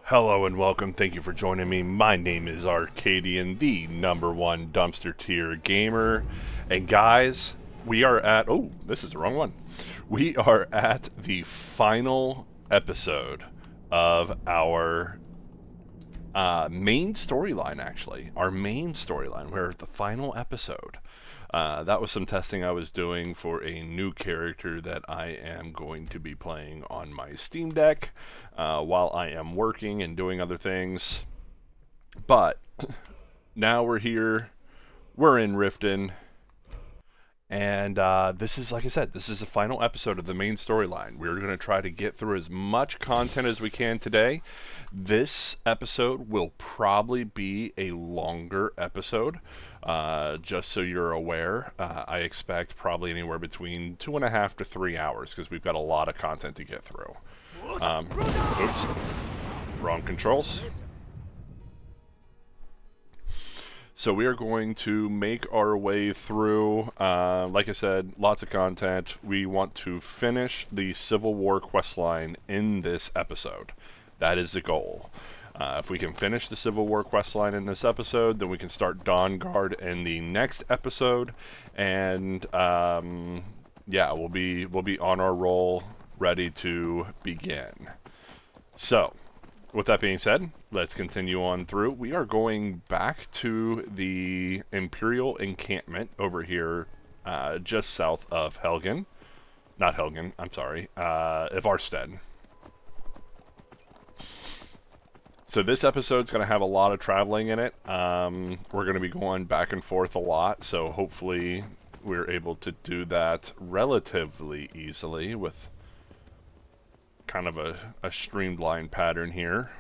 Hello and welcome. Thank you for joining me. My name is Arcadian, the #1 dumpster tier gamer. And guys, we are at. Oh, this is the wrong one. We are at the final episode of our main storyline, actually. Our main storyline. We're at the final episode. That was some testing I was doing for a new character that I am going to be playing on my Steam Deck while I am working and doing other things. But now we're here, we're in Riften, and this is, like I said, this is the final episode of the main storyline. We're going to try to get through as much content as we can today. This episode will probably be a longer episode, just so you're aware. I expect probably anywhere between 2.5 to 3 hours because we've got a lot of content to get through. Oops, wrong controls. So we are going to make our way through, like I said, lots of content. We want to finish the Civil War Questline in this episode. That is the goal. If we can finish the Civil War Questline in this episode, then we can start Dawn Guard in the next episode, and yeah, we'll be on our roll, ready to begin. So, with that being said, let's continue on through. We are going back to the Imperial encampment over here, just south of Helgen. Not Helgen, I'm sorry, Ivarstead. So this episode's going to have a lot of traveling in it. We're going to be going back and forth a lot, so hopefully we're able to do that relatively easily with kind of a streamlined pattern here.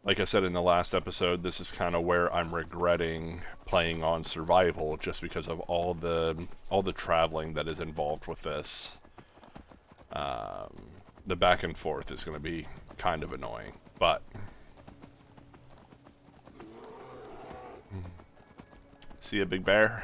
Like I said in the last episode, this is kind of where I'm regretting playing on survival, just because of all the traveling that is involved with this. The back and forth is going to be kind of annoying, but see a big bear?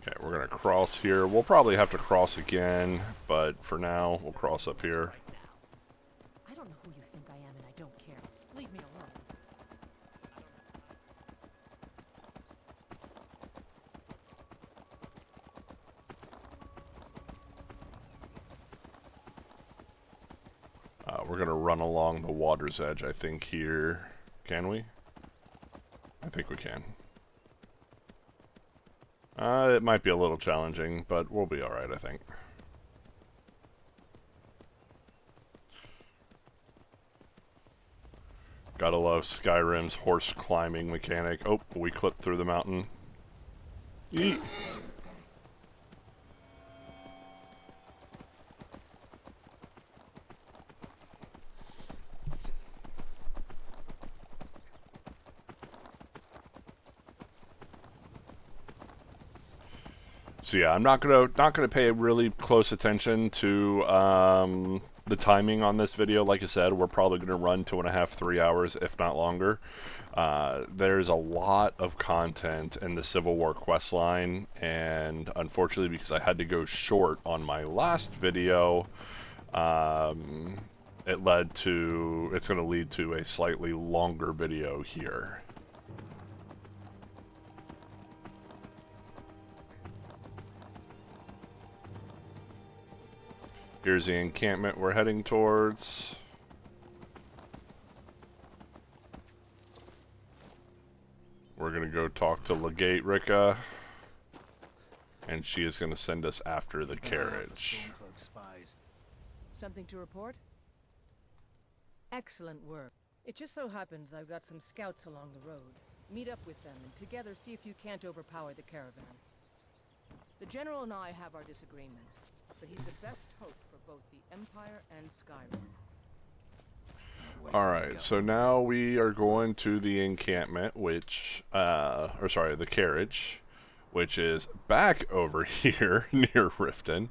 Okay, we're gonna cross here. We'll probably have to cross again, but for now, we'll cross up here. I don't know who you think I am, and I don't care. Leave me alone. We're gonna run along the water's edge, I think, here. Can we? I think we can. It might be a little challenging, but we'll be alright, I think. Gotta love Skyrim's horse climbing mechanic. Oh, we clipped through the mountain. Yeet. So yeah, I'm not gonna pay really close attention to the timing on this video. Like I said, we're probably gonna run 2.5, 3 hours, if not longer. There's a lot of content in the Civil War Questline, and unfortunately, because I had to go short on my last video, it's gonna lead to a slightly longer video here. Here's the encampment we're heading towards. We're gonna go talk to Legate Rika, and she is gonna send us after the carriage. Something to report? Excellent work. It just so happens I've got some scouts along the road. Meet up with them and together see if you can't overpower the caravan. The General and I have our disagreements, but he's the best hope for both the Empire and Skyrim. Alright, so now we are going to the encampment, the carriage, which is back over here near Riften.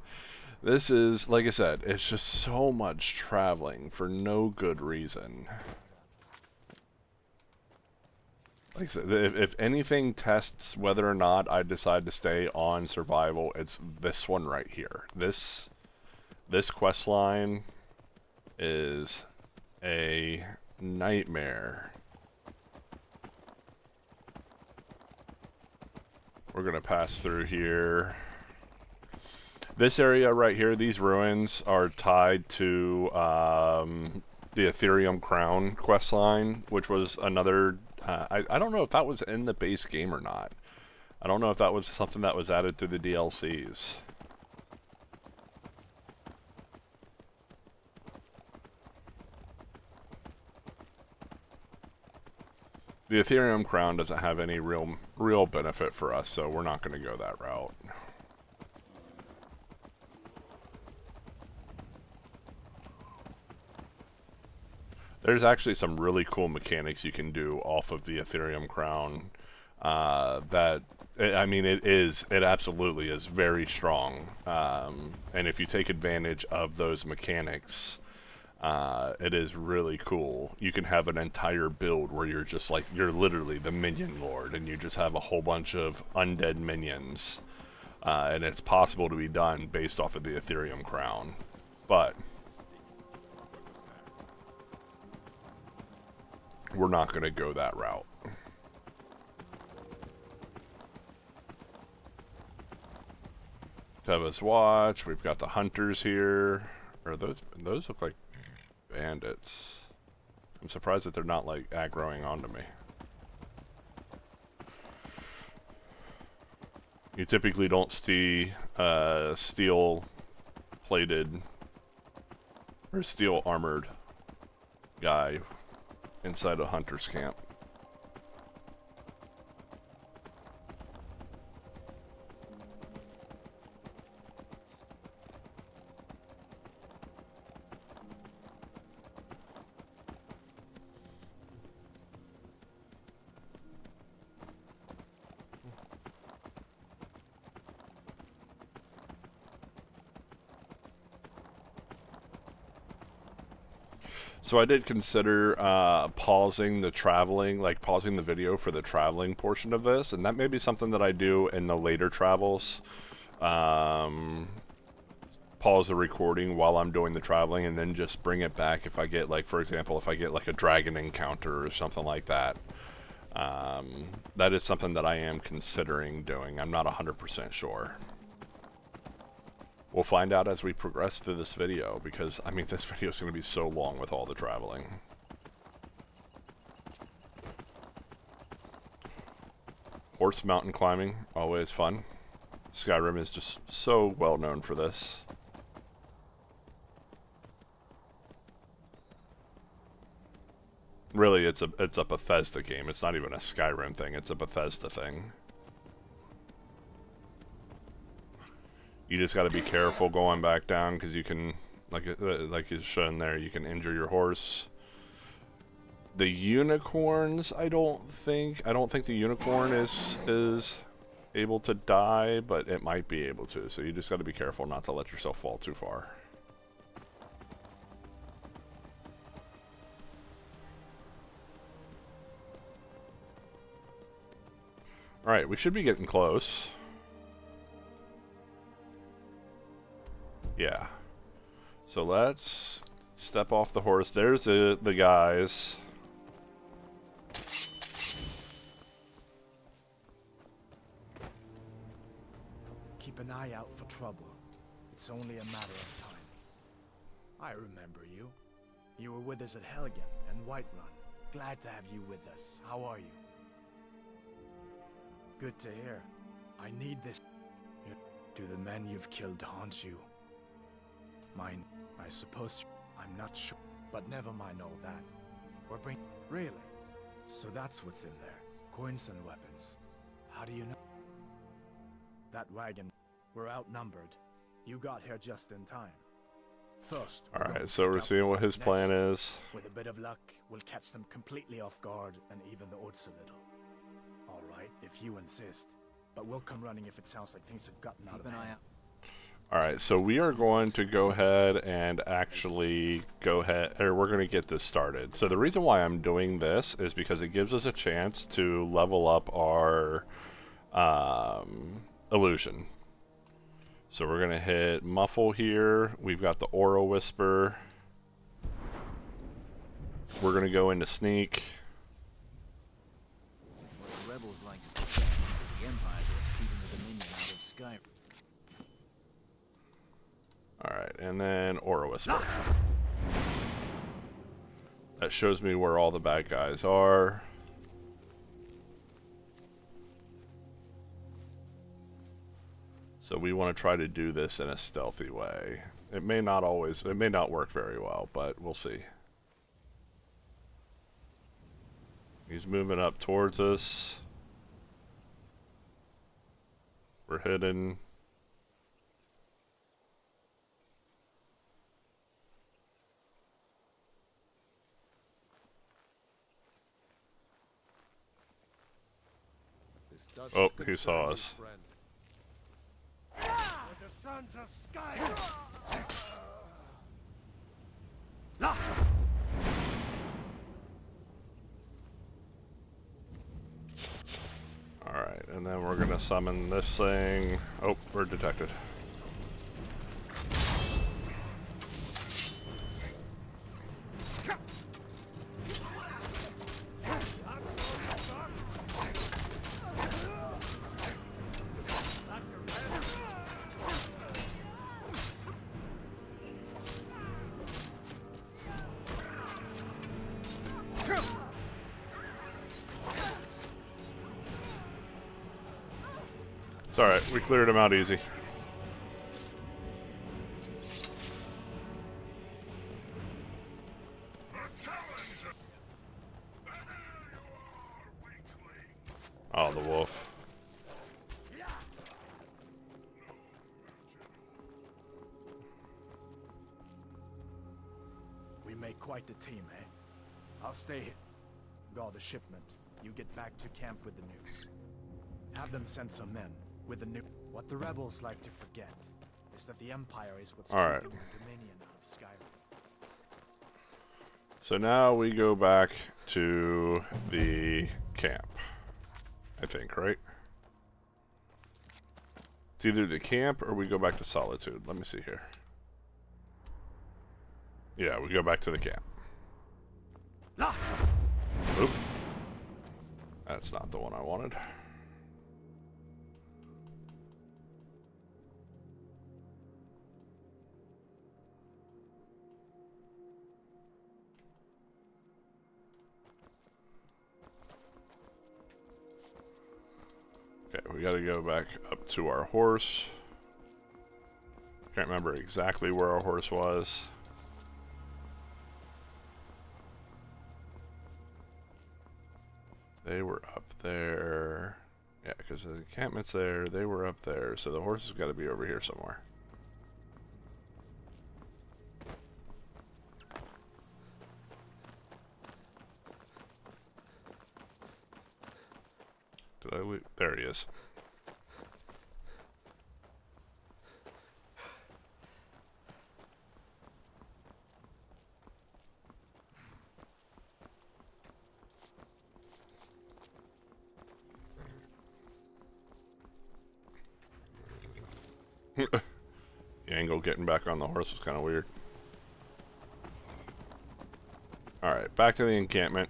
This is, like I said, it's just so much traveling for no good reason. Like I said, if anything tests whether or not I decide to stay on survival, it's this one right here. This quest line is a nightmare. We're gonna pass through here. This area right here, these ruins are tied to the Ethereum Crown questline, which was another. I don't know if that was in the base game or not. I don't know if that was something that was added through the DLCs. The Ethereum Crown doesn't have any real benefit for us, so we're not going to go that route. There's actually some really cool mechanics you can do off of the Ethereum Crown. I mean, it absolutely is very strong. And if you take advantage of those mechanics, it is really cool. You can have an entire build where you're just like, you're literally the minion lord, and you just have a whole bunch of undead minions. And it's possible to be done based off of the Ethereum Crown. But we're not going to go that route. Teva's Watch. We've got the hunters here. Or those look like bandits. I'm surprised that they're not like aggroing onto me. You typically don't see steel plated or steel armored guy inside a hunter's camp. So I did consider pausing the traveling, like pausing the video for the traveling portion of this, and that may be something that I do in the later travels. Pause the recording while I'm doing the traveling, and then just bring it back if I get, like, for example, if I get like a dragon encounter or something like that. That is something that I am considering doing. I'm not 100% sure. We'll find out as we progress through this video, because, I mean, this video is going to be so long with all the traveling. Horse mountain climbing, always fun. Skyrim is just so well known for this. Really, it's a Bethesda game. It's not even a Skyrim thing, it's a Bethesda thing. You just got to be careful going back down, because you can, like is shown there, you can injure your horse. The unicorns, I don't think the unicorn is able to die, but it might be able to. So you just got to be careful not to let yourself fall too far. All right, we should be getting close. Yeah. So let's step off the horse. There's the guys. Keep an eye out for trouble. It's only a matter of time. I remember you. You were with us at Helgen and Whiterun. Glad to have you with us. How are you? Good to hear. I need this. Do the men you've killed haunt you? Mine, I suppose. I'm not sure, but never mind all that. Really? So that's what's in there. Coins and weapons. How do you know? That wagon. We're outnumbered. You got here just in time. First, alright, so we're seeing what his plan is. With a bit of luck, we'll catch them completely off guard and even the odds a little. Alright, if you insist. but we'll come running if it sounds like things have gotten out of hand. Alright, so we are going to go ahead and actually we're going to get this started. So the reason why I'm doing this is because it gives us a chance to level up our illusion. So we're going to hit Muffle here. We've got the Aura Whisper. We're going to go into Sneak. What the rebels like to do is the Empire's what's keeping the Dominion out of Skyrim. Alright, and then Aura Whisper. That shows me where all the bad guys are. So we want to try to do this in a stealthy way. It may not work very well, but we'll see. He's moving up towards us. We're hidden. Oh, he saw us. The sons of Skyrim. Alright, and then we're gonna summon this thing. Oh, we're detected. It's alright, we cleared him out easy. Oh, the wolf. We make quite a team, eh? I'll stay here. Guard the shipment. You get back to camp with the news. Have them send some men with the news. What the rebels like to forget is that the Empire is what's keeping the Dominion out of Skyrim. So now we go back to the camp. I think, right? It's either the camp or we go back to Solitude. Let me see here. Yeah, we go back to the camp. Oop. That's not the one I wanted. Okay, we gotta go back up to our horse. Can't remember exactly where our horse was. They were up there. Yeah, because the encampment's there, they were up there, so the horse has got to be over here somewhere. Did I lose? There he is. The angle getting back on the horse was kind of weird. Alright, back to the encampment.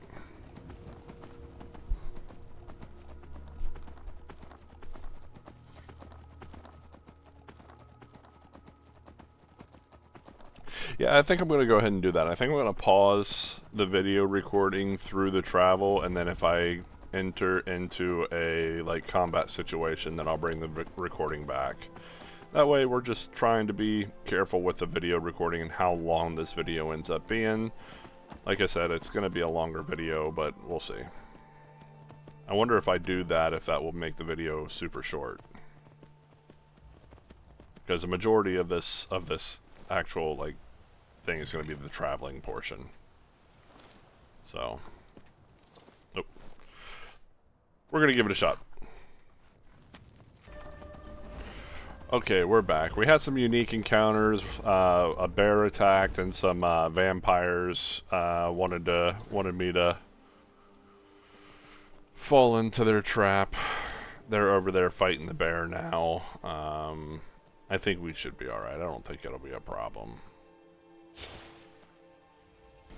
Yeah, I think I'm going to go ahead and do that. I think I'm going to pause the video recording through the travel, and then if I enter into a combat situation, then I'll bring the recording back. That way we're just trying to be careful with the video recording and how long this video ends up being. Like I said, it's going to be a longer video, but we'll see. I wonder if I do that, if that will make the video super short. Because the majority of this actual thing is going to be the traveling portion. So, nope. We're going to give it a shot. Okay, we're back. We had some unique encounters. A bear attacked, and some vampires wanted me to fall into their trap. They're over there fighting the bear now. I think we should be alright. I don't think it'll be a problem.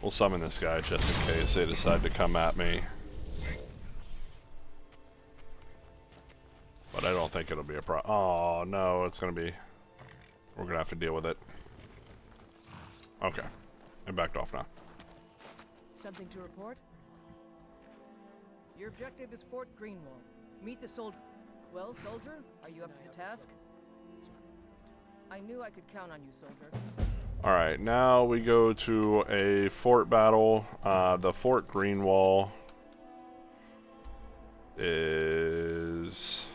We'll summon this guy just in case they decide to come at me. But I don't think it'll be a problem. Oh, no, it's going to be... We're going to have to deal with it. Okay. I backed off now. Something to report? Your objective is Fort Greenwall. Meet the soldier. Well, soldier, are you up to the task? I knew I could count on you, soldier. Alright, now we go to a fort battle. The Fort Greenwall is...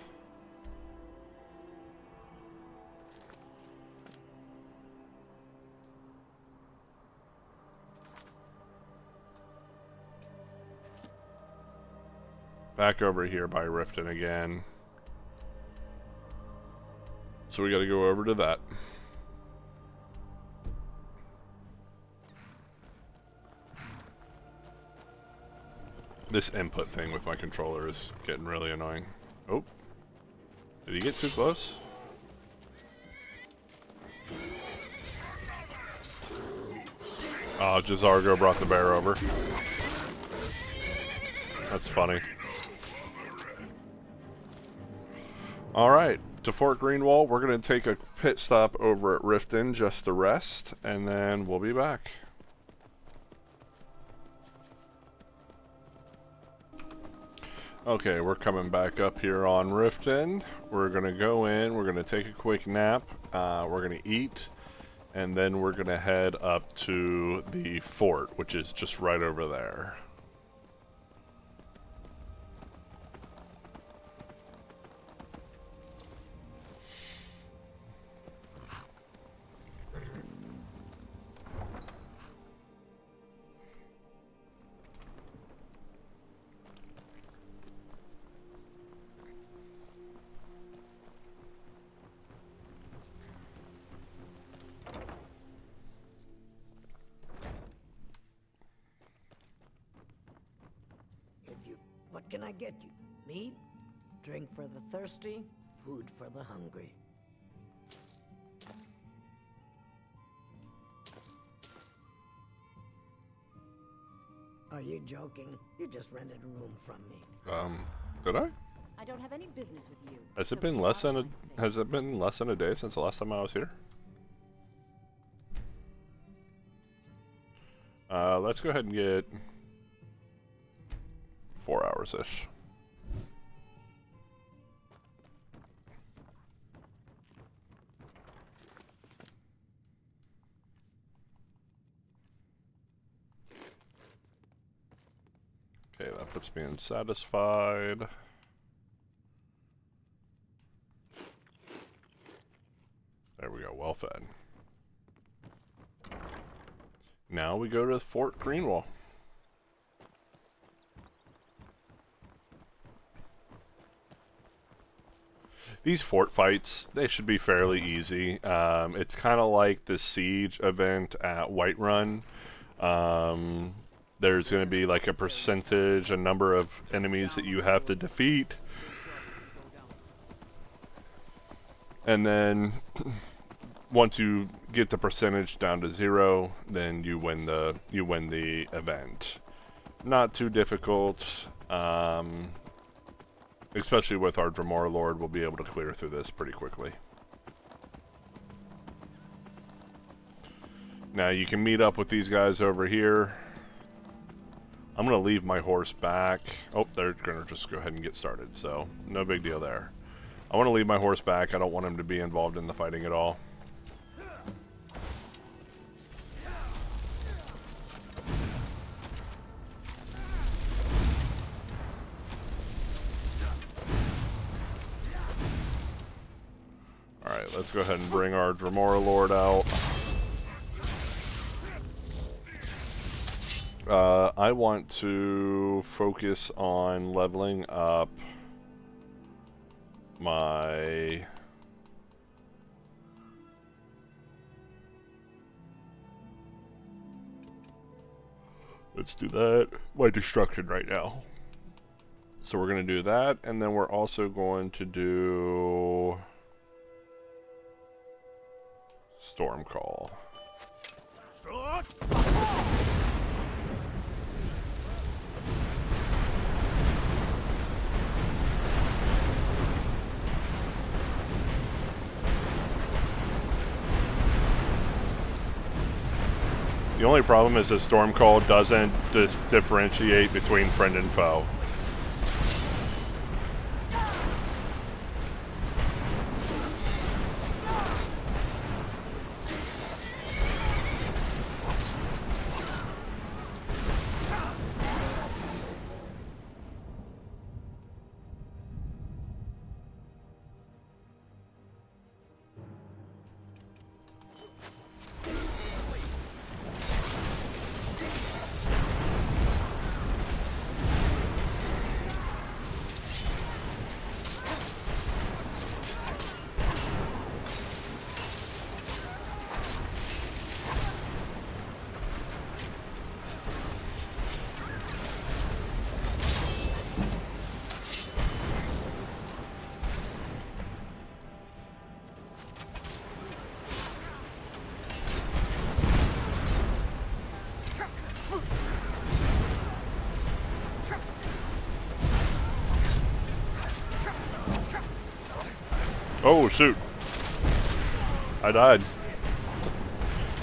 back over here by Riften again. So we gotta go over to that. This input thing with my controller is getting really annoying. Oh. Did he get too close? Oh, Jazargo brought the bear over. That's funny. Alright, to Fort Greenwall, we're going to take a pit stop over at Riften just to rest, and then we'll be back. Okay, we're coming back up here on Riften. We're going to go in, we're going to take a quick nap, we're going to eat, and then we're going to head up to the fort, which is just right over there. What can I get you? Meat? Drink for the thirsty, food for the hungry. Are you joking? You just rented a room from me. Did I? I don't have any business with you. Has it been less than a day since the last time I was here? Let's go ahead and get 4 hours-ish. Okay, that puts me in satisfied. There we go, well fed. Now we go to Fort Greenwall. These fort fights, they should be fairly easy. It's kind of like the siege event at Whiterun. There's going to be like a percentage, a number of enemies that you have to defeat. And then once you get the percentage down to 0, then you win the event. Not too difficult. Especially with our Dremora Lord, we'll be able to clear through this pretty quickly. Now you can meet up with these guys over here. I'm going to leave my horse back. Oh, they're going to just go ahead and get started, so no big deal there. I want to leave my horse back. I don't want him to be involved in the fighting at all. Alright, let's go ahead and bring our Dremora Lord out. I want to focus on leveling up my Let's do that. My destruction right now. So we're going to do that, and then we're also going to do Storm Call. The only problem is that Storm Call doesn't differentiate between friend and foe. Oh shoot! I died,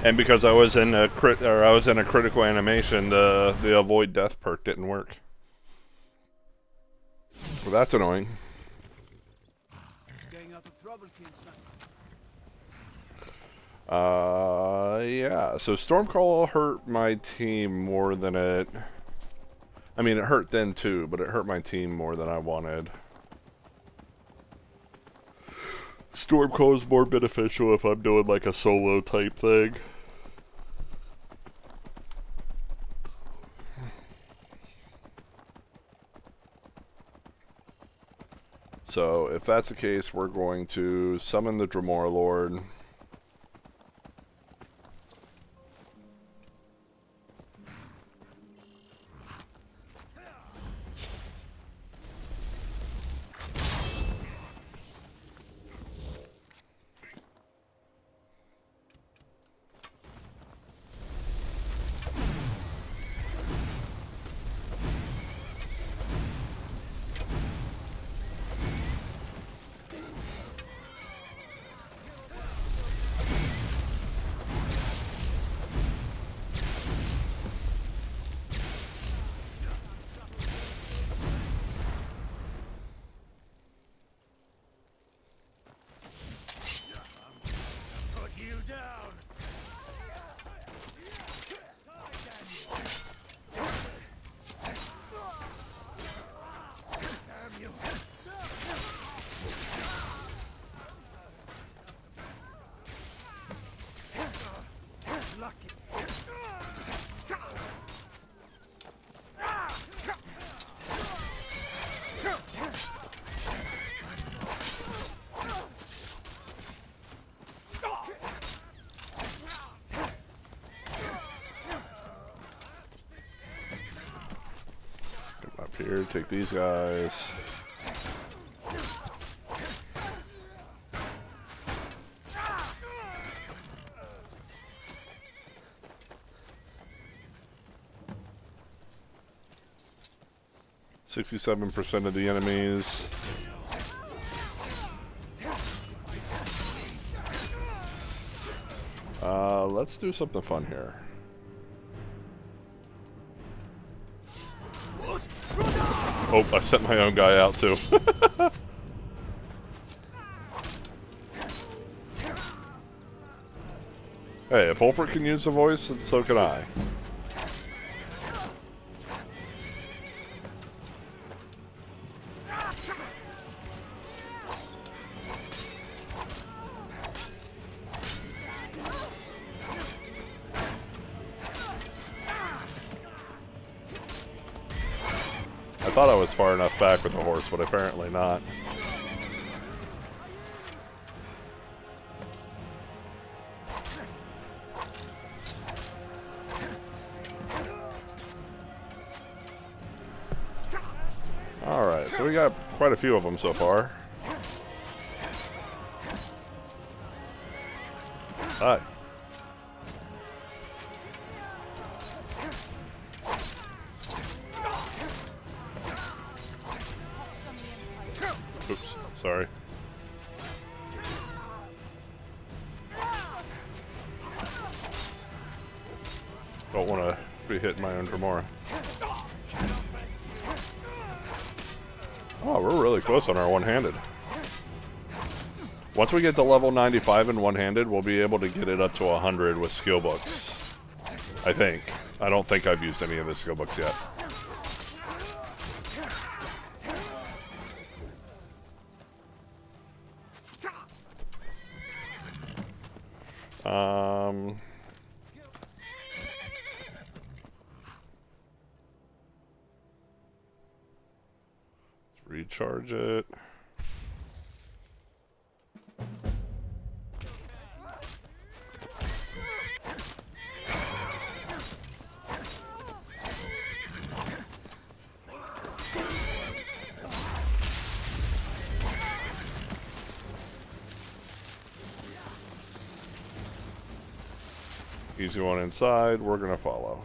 and because I was in a critical animation, the avoid death perk didn't work. Well, that's annoying. Staying out of trouble, Kinsman. Yeah. So Stormcall hurt my team more than it. I mean, it hurt them too, but it hurt my team more than I wanted. Stormcall is more beneficial if I'm doing like a solo type thing. So if that's the case, we're going to summon the Dremora Lord. Here, take these guys. %of the enemies. Let's do something fun here. Oh, I sent my own guy out too. Hey, if Ulfric can use the voice, so can I. I thought I was far enough back with the horse, but apparently not. so we got quite a few of them so far. Hi. Oops, sorry. Don't want to be hitting my own Dremora. Oh, we're really close on our one-handed. Once we get to level 95 in one-handed, we'll be able to get it up to 100 with skill books. I think. I don't think I've used any of the skill books yet. Let's recharge it. Easy one inside, we're gonna follow.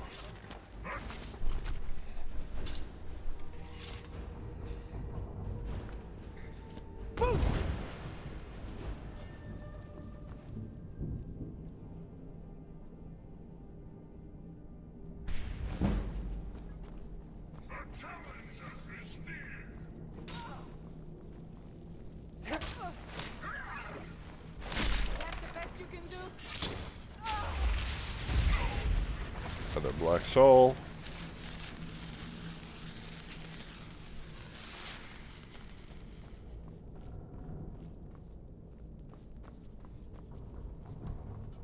Another black soul.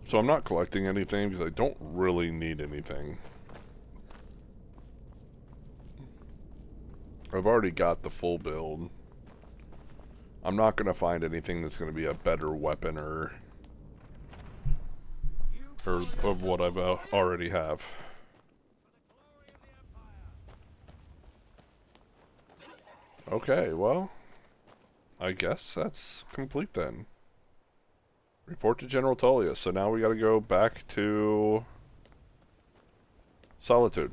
So I'm not collecting anything because I don't really need anything. I've already got the full build. I'm not going to find anything that's going to be a better weapon or of what I've already have. Okay, well, I guess that's complete then. Report to General Tullius. So now we got to go back to Solitude.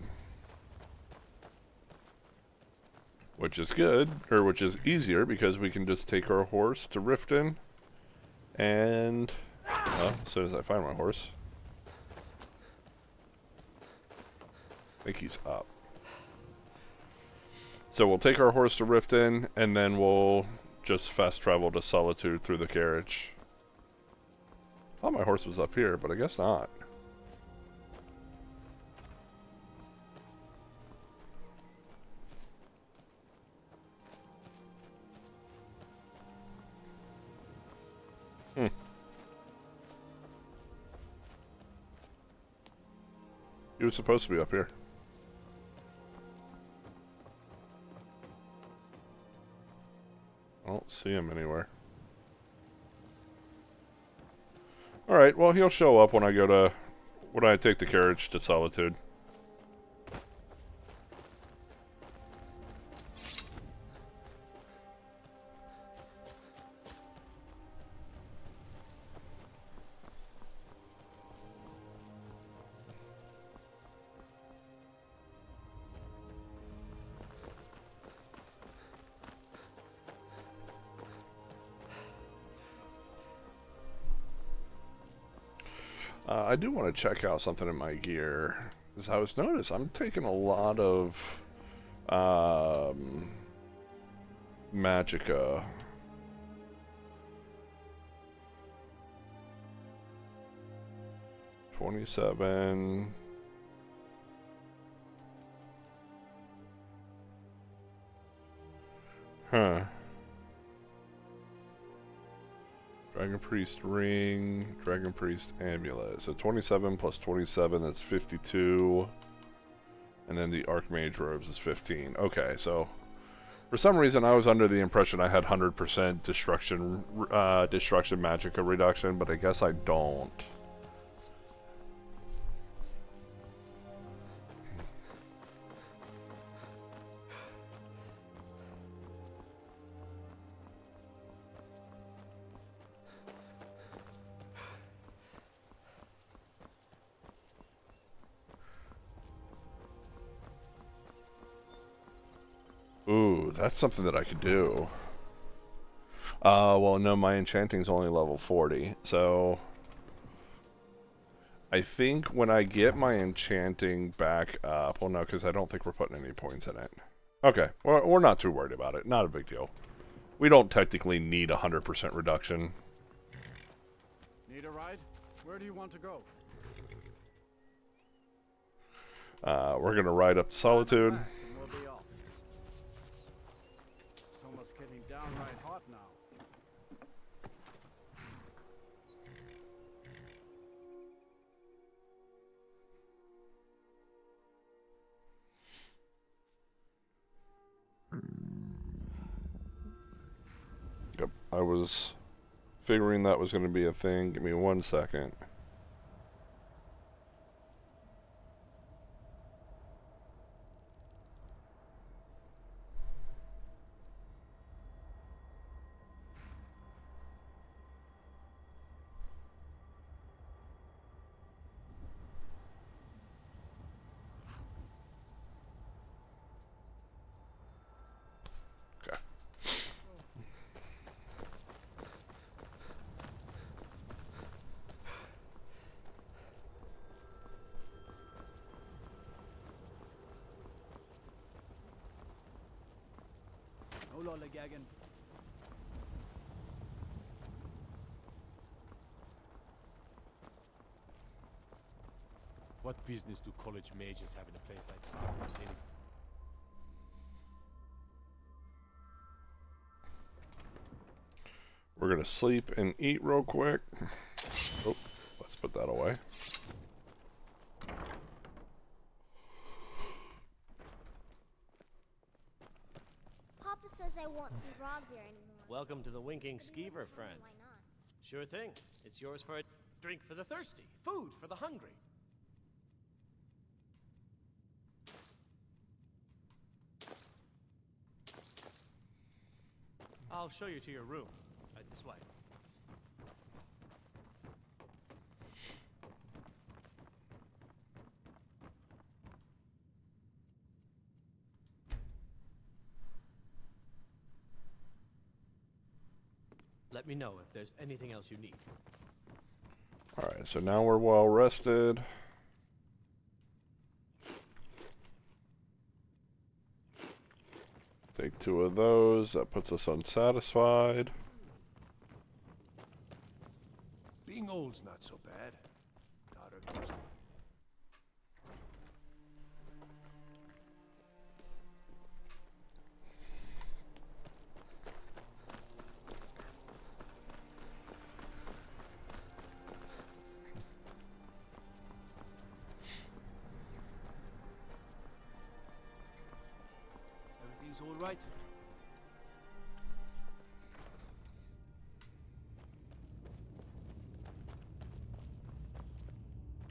Which is good, or which is easier, because we can just take our horse to Riften, and, well, as soon as I find my horse. I think he's up. So we'll take our horse to Riften, and then we'll just fast travel to Solitude through the carriage. I thought my horse was up here, but I guess not. He was supposed to be up here. I don't see him anywhere. Alright, well he'll show up when I take the carriage to Solitude. I do want to check out something in my gear. As I was noticed, I'm taking a lot of Magicka. $27. Huh. Dragon Priest ring, Dragon Priest amulet. So 27 plus 27, that's 52. And then the Archmage robes is 15. Okay, so for some reason I was under the impression I had 100% destruction Magicka reduction, but I guess I don't. that's something that I could do. Well, no, my enchanting's only level 40, so I think when I get my enchanting back up, well, no, because I don't think we're putting any points in it. Okay, we're not too worried about it. Not a big deal. We don't technically need 100% reduction. Need a ride? Where do you want to go? We're gonna ride up to Solitude. Back and we'll be off. It's almost getting downright hot now. Yep, I was figuring that was going to be a thing. Give me 1 second. Okay. No lollygagging. What business do college mages have in a place like Skyrim anyway? We're going to sleep and eat real quick. Oh, let's put that away. Papa says I won't see Rob here anymore. Welcome to the Winking Skeever, friend. Why not? Sure thing. It's yours for a drink for the thirsty, food for the hungry. I'll show you to your room. Right this way. Let me know if there's anything else you need. Alright, so now we're well rested. Take 2 of those. That puts us unsatisfied. Being old's not so bad. Daughter gives me. Everything's all right?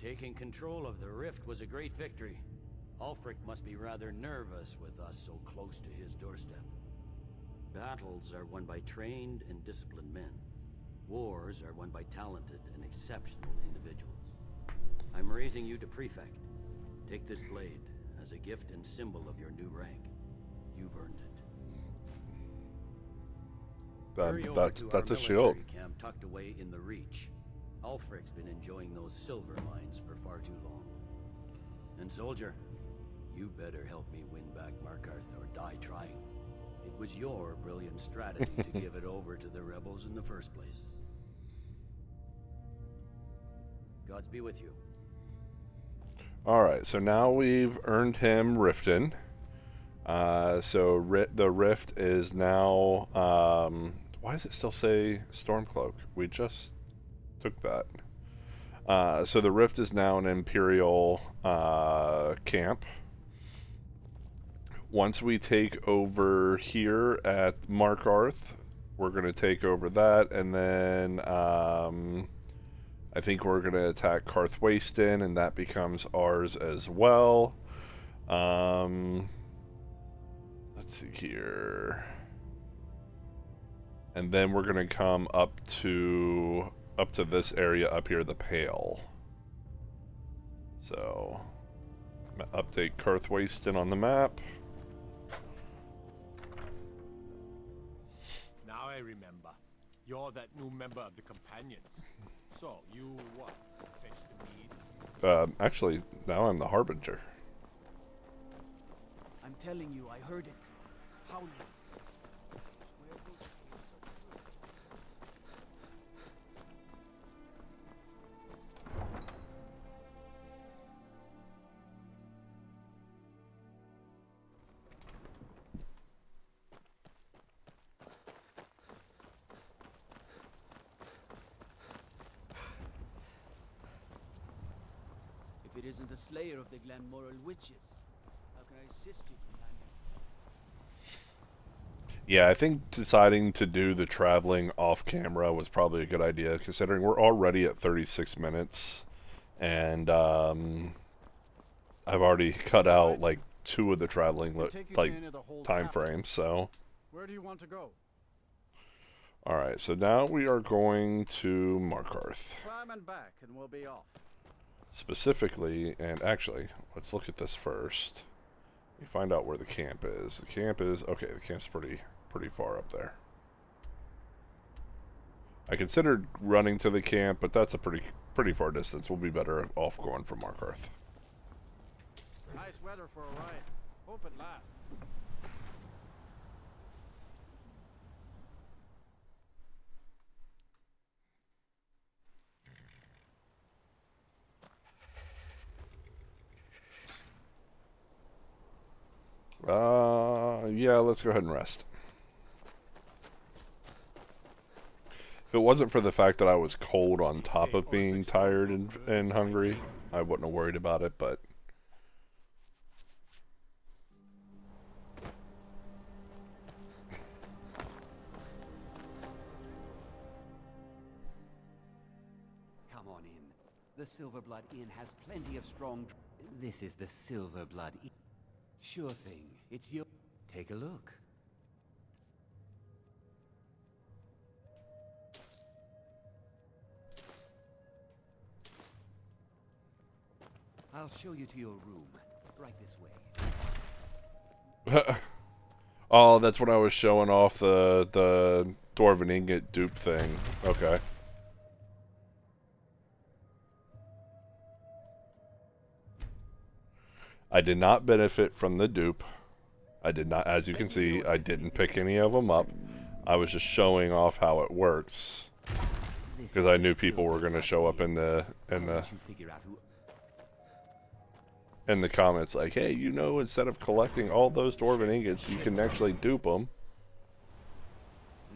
Taking control of the rift was a great victory. Ulfric must be rather nervous with us so close to his doorstep. Battles are won by trained and disciplined men. Wars are won by talented and exceptional individuals. I'm raising you to prefect. Take this blade as a gift and symbol of your new rank. You've earned it. Hurry over to That's our a shield. military camp tucked away in the Reach. Ulfric's been enjoying those silver mines for far too long. And soldier, you better help me win back Markarth or die trying. It was your brilliant strategy to give it over to the rebels in the first place. Gods be with you. Alright, so now we've earned him Riften. The Rift is now... why does it still say Stormcloak? We just took that. So the Rift is now an Imperial camp. Once we take over here at Markarth, we're going to take over that, and then I think we're going to attack Karthwasten, and that becomes ours as well. Let's see here. And then we're going to come up to this area up here, the Pale. So, update Karthwasten on the map. I remember. You're that new member of the Companions. So, you what? Fetch the mead? Actually, now I'm the Harbinger. I'm telling you, I heard it. Howling. If it isn't the slayer of the Glenmoral witches, how can I assist you, companion? Yeah, I think deciding to do the traveling off camera was probably a good idea, considering we're already at 36 minutes, and I've already cut out like 2 of the traveling like time frames. So, Where do you want to go? all right. So now we are going to Markarth Climb and back, and we'll be off. specifically, and actually, let's look at this first. We find out where the camp is. The camp is okay. The camp's pretty far up there. I considered running to the camp, but that's a pretty far distance. We'll be better off going from Markarth. Nice weather for a ride. Hope it lasts. Yeah, let's go ahead and rest. If it wasn't for the fact that I was cold on top of being tired and hungry, I wouldn't have worried about it, but... Come on in. The Silverblood Inn has plenty of strong... This is the Silverblood Inn. Sure thing. It's your... Take a look. I'll show you to your room. Right this way. Oh, that's when I was showing off the Dwarven Ingot dupe thing. Okay. I did not benefit from the dupe. I did not, as you can see, I didn't pick any of them up. I was just showing off how it works. Because I knew people were going to show up in the comments like, hey, you know, instead of collecting all those Dwarven Ingots, you can actually dupe them.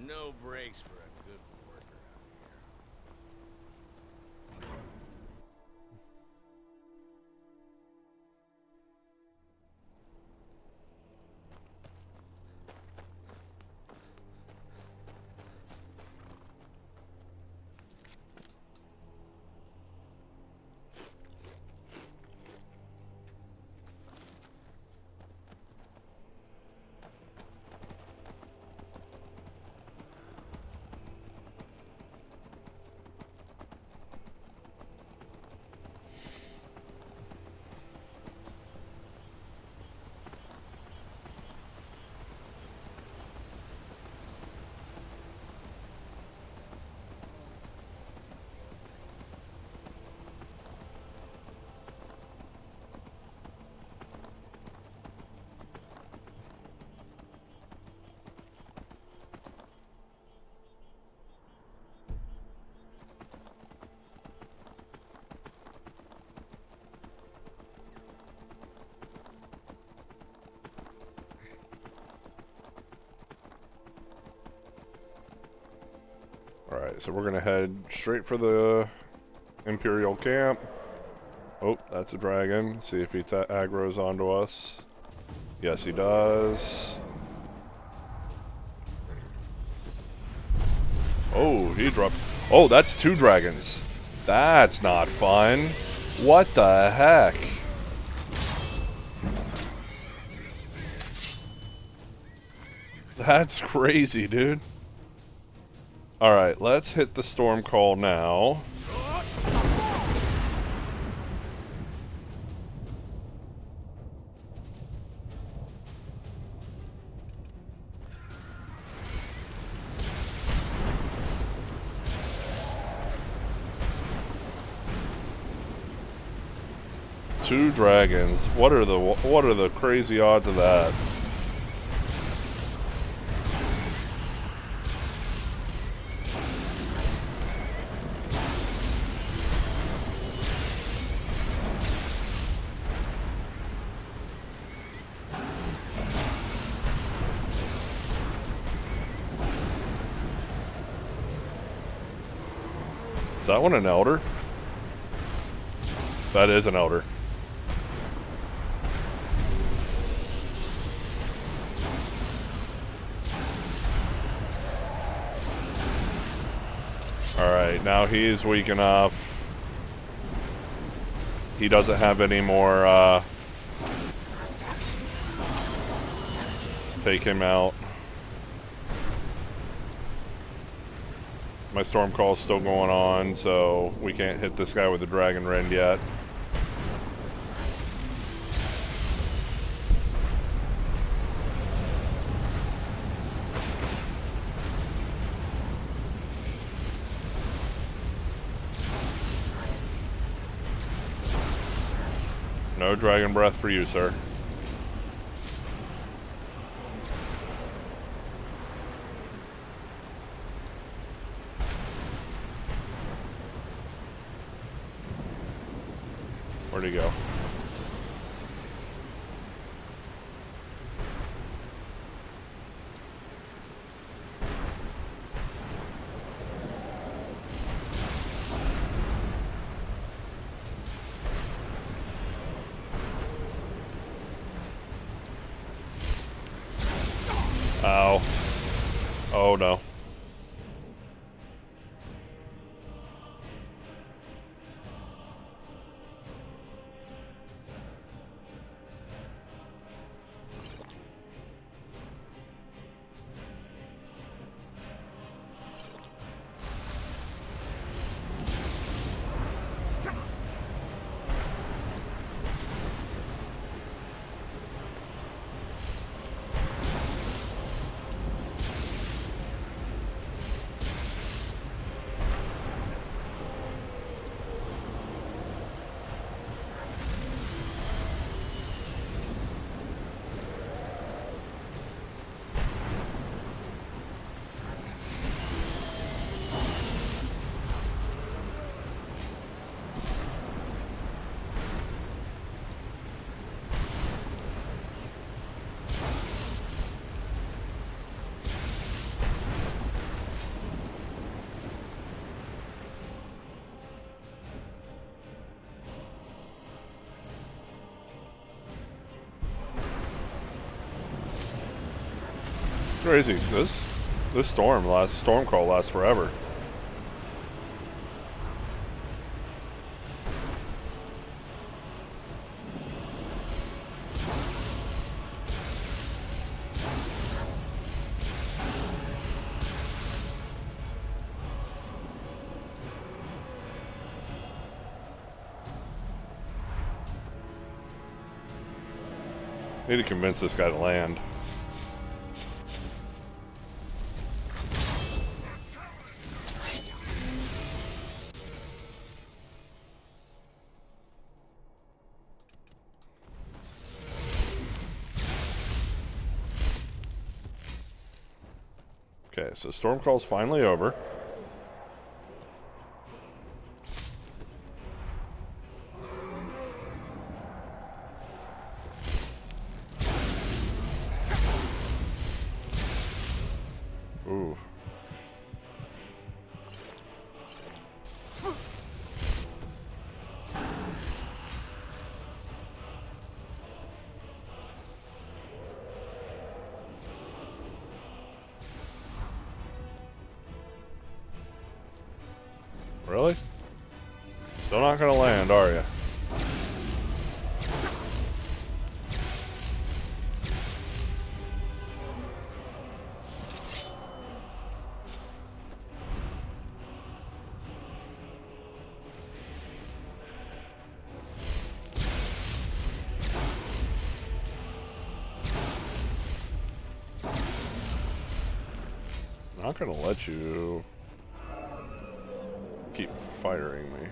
No breaks for a good worker out here. Alright, so we're going to head straight for the Imperial camp. Oh, that's a dragon. See if he aggro's onto us. Yes, he does. Oh, he dropped... Oh, that's 2 dragons. That's not fun. What the heck? That's crazy, dude. Alright, let's hit the storm call now. 2 dragons. What are the crazy odds of that? Is that one an elder? That is an elder. Alright, now he's weak enough. He doesn't have any more, take him out. My storm call's still going on, so we can't hit this guy with the dragon rend yet. No dragon breath for you, sir. Where'd he go? Ow. Oh no. Crazy. This storm call lasts forever. Need to convince this guy to land. Okay, so storm call's finally over. Ooh. Really? Still not gonna land, are you? Not gonna let you keep firing me.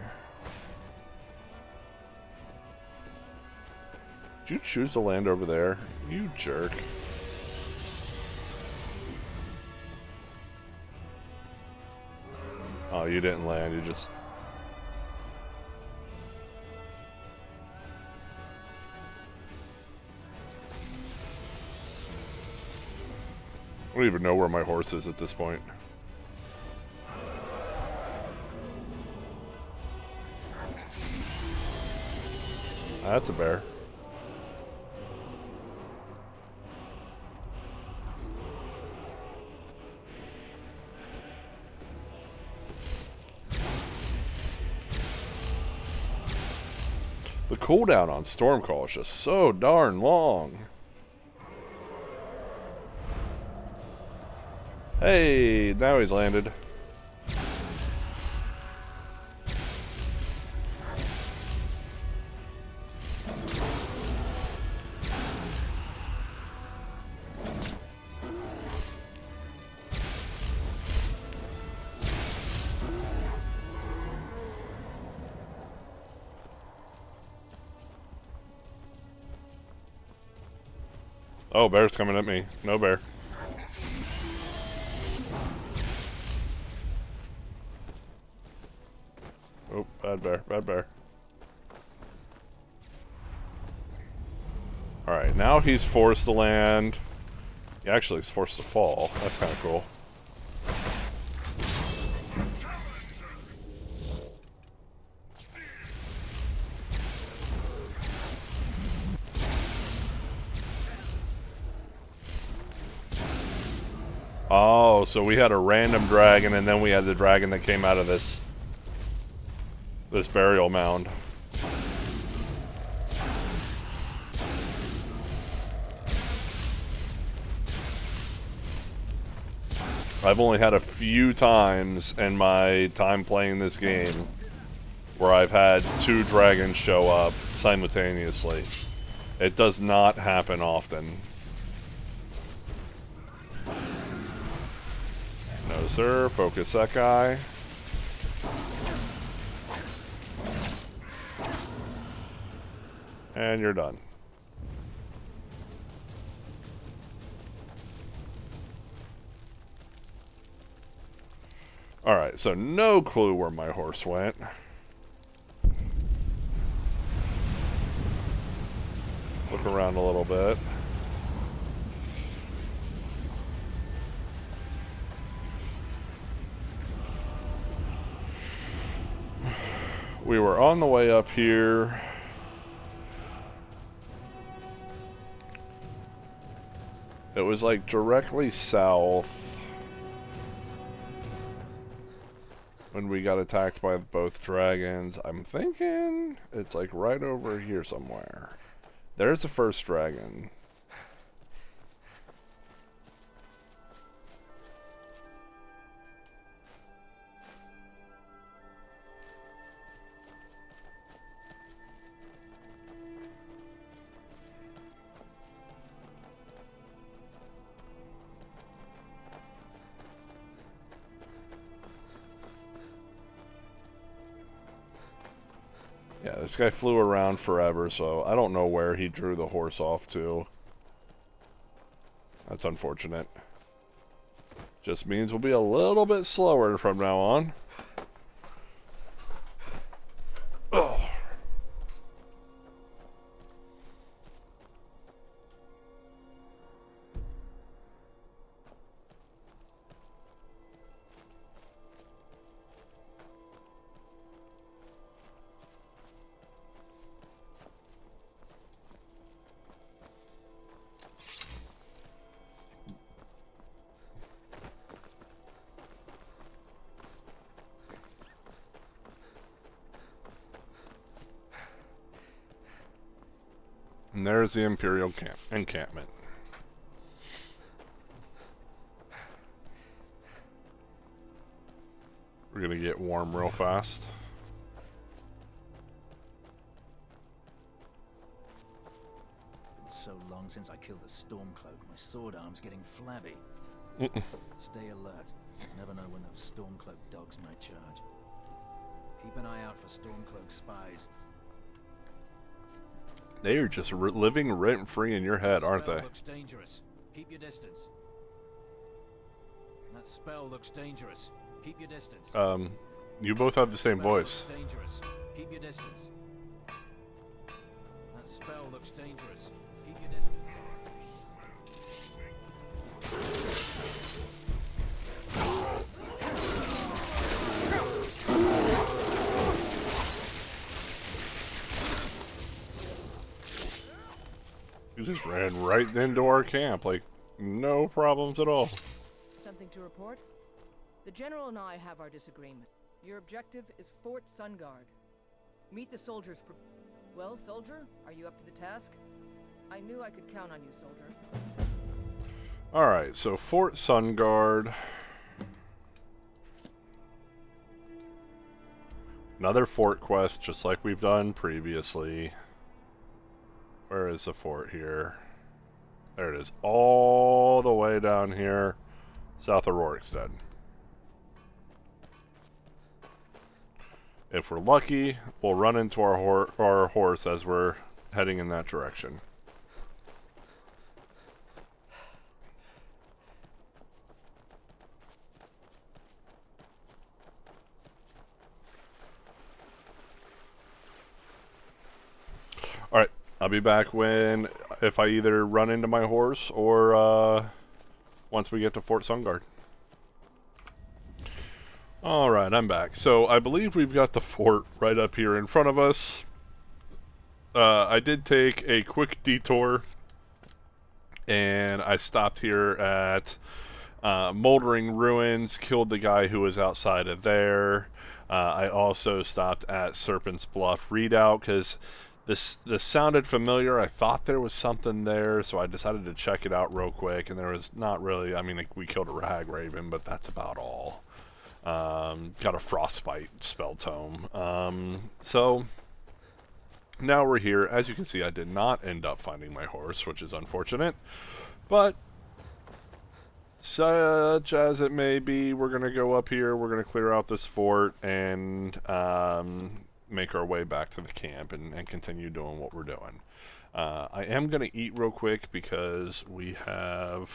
Did you choose to land over there? You jerk. Oh, you didn't land, you just... I don't even know where my horse is at this point. That's a bear. The cooldown on Stormcall is just so darn long. Hey, now he's landed. Oh, bear's coming at me. No bear. Oh, bad bear, bad bear. Alright, now he's forced to land. He actually is forced to fall. That's kind of cool. Oh, so we had a random dragon, and then we had the dragon that came out of this burial mound. I've only had a few times in my time playing this game where I've had two dragons show up simultaneously. It does not happen often. No sir, focus that guy. And you're done. Alright, so no clue where my horse went. Look around a little bit. We were on the way up here. It was like directly south when we got attacked by both dragons. I'm thinking it's like right over here somewhere. There's the first dragon. Yeah, this guy flew around forever, so I don't know where he drew the horse off to. That's unfortunate. Just means we'll be a little bit slower from now on. Oh. And there's the Imperial encampment. We're gonna get warm real fast. It's so long since I killed a Stormcloak, my sword arm's getting flabby. Stay alert. Never know when those Stormcloak dogs might charge. Keep an eye out for Stormcloak spies. They are just living rent-free in your head, aren't they? That spell looks dangerous. Keep your distance. That spell looks dangerous. Keep your distance. You both have the same voice. Looks dangerous. Keep your distance. That spell looks dangerous. Keep your distance. You just ran right into our camp, like, no problems at all. Something to report? The General and I have our disagreement. Your objective is Fort Sunguard. Meet the soldiers. Well, soldier, are you up to the task? I knew I could count on you, soldier. Alright, so Fort Sunguard. Another fort quest, just like we've done previously. Where is the fort here? There it is. All the way down here, south of Rorikstead. If we're lucky, we'll run into our horse as we're heading in that direction. Alright, I'll be back if I either run into my horse or once we get to Fort Sunguard. Alright, I'm back. So I believe we've got the fort right up here in front of us. I did take a quick detour and I stopped here at Moldering Ruins, killed the guy who was outside of there. I also stopped at Serpent's Bluff Redoubt because this sounded familiar. I thought there was something there, so I decided to check it out real quick, and there was not really. I mean, like, we killed a Rag Raven, but that's about all. Got a Frostbite spell tome. So now we're here. As you can see, I did not end up finding my horse, which is unfortunate, but such as it may be, we're going to go up here, we're going to clear out this fort, and make our way back to the camp and continue doing what we're doing. I am going to eat real quick because we have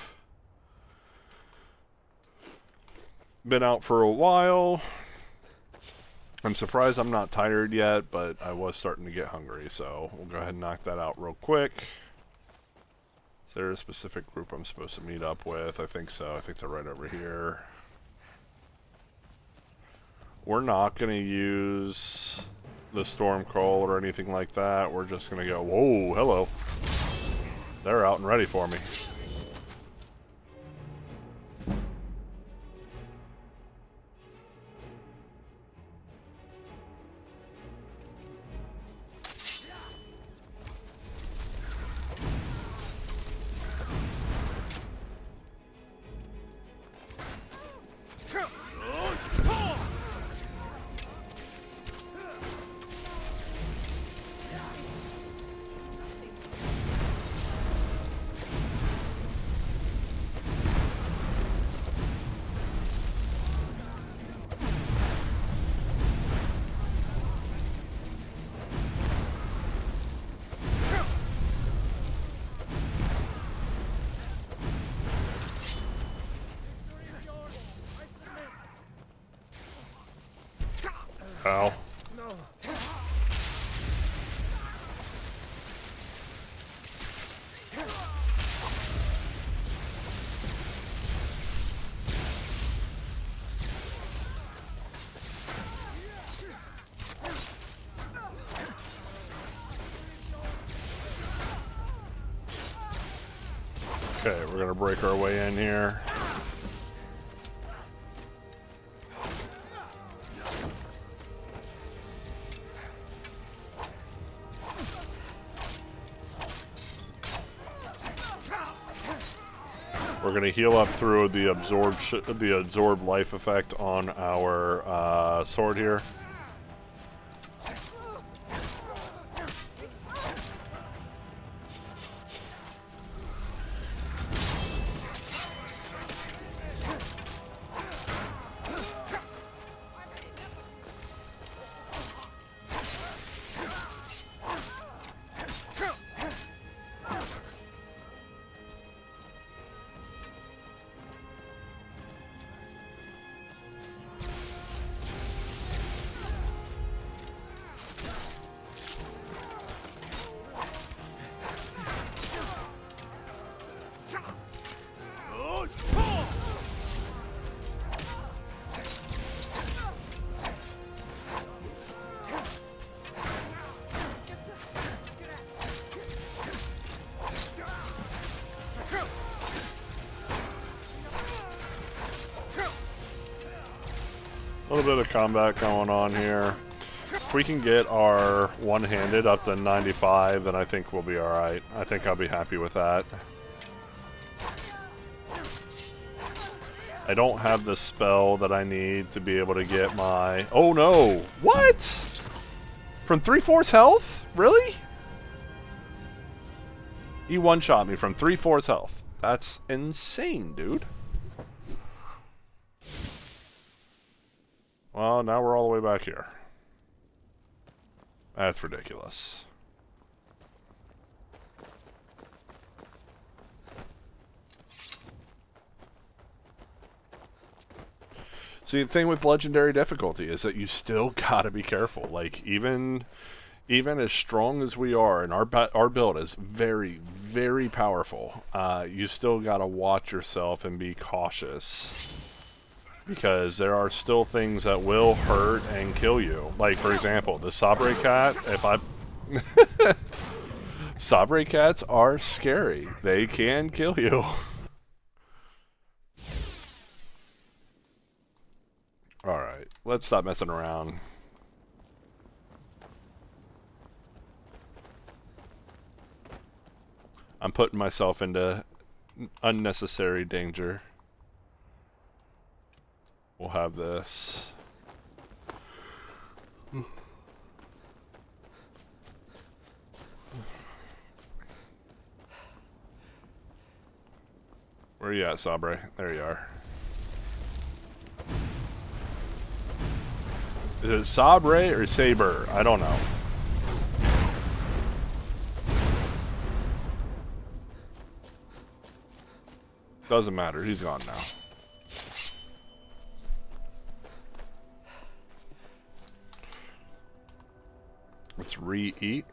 been out for a while. I'm surprised I'm not tired yet, but I was starting to get hungry, so we'll go ahead and knock that out real quick. Is there a specific group I'm supposed to meet up with? I think so. I think they're right over here. We're not going to use the Storm Call or anything like that. We're just going to go, whoa, hello. They're out and ready for me. Ow. No. Okay, we're gonna break our way in here. We're gonna heal up through the absorb life effect on our sword here. little bit of combat going on here. If we can get our one-handed up to 95, then I think we'll be alright. I think I'll be happy with that. I don't have the spell that I need to be able to get my... Oh no! What?! From 3/4 health? Really? He one-shot me from 3/4 health. That's insane, dude. Well, now we're all the way back here. That's ridiculous. See, the thing with legendary difficulty is that you still gotta be careful. Like, even as strong as we are, and our build is very, very powerful, you still gotta watch yourself and be cautious. Because there are still things that will hurt and kill you. Like, for example, the Sabre cat, if I... Sabre cats are scary. They can kill you. Alright, let's stop messing around. I'm putting myself into unnecessary danger. We'll have this. Where are you at, Sabre? There you are. Is it Sabre or Saber? I don't know. Doesn't matter, he's gone now. Let's re-eat.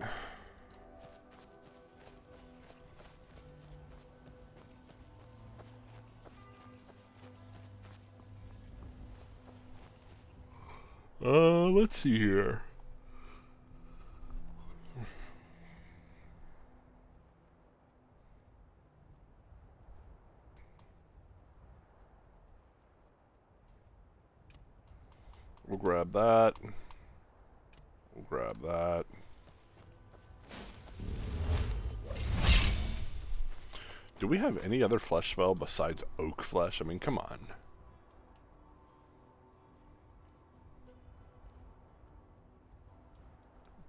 Let's see here. We'll grab that. We'll grab that. Do we have any other flesh spell besides oak flesh? I mean, come on.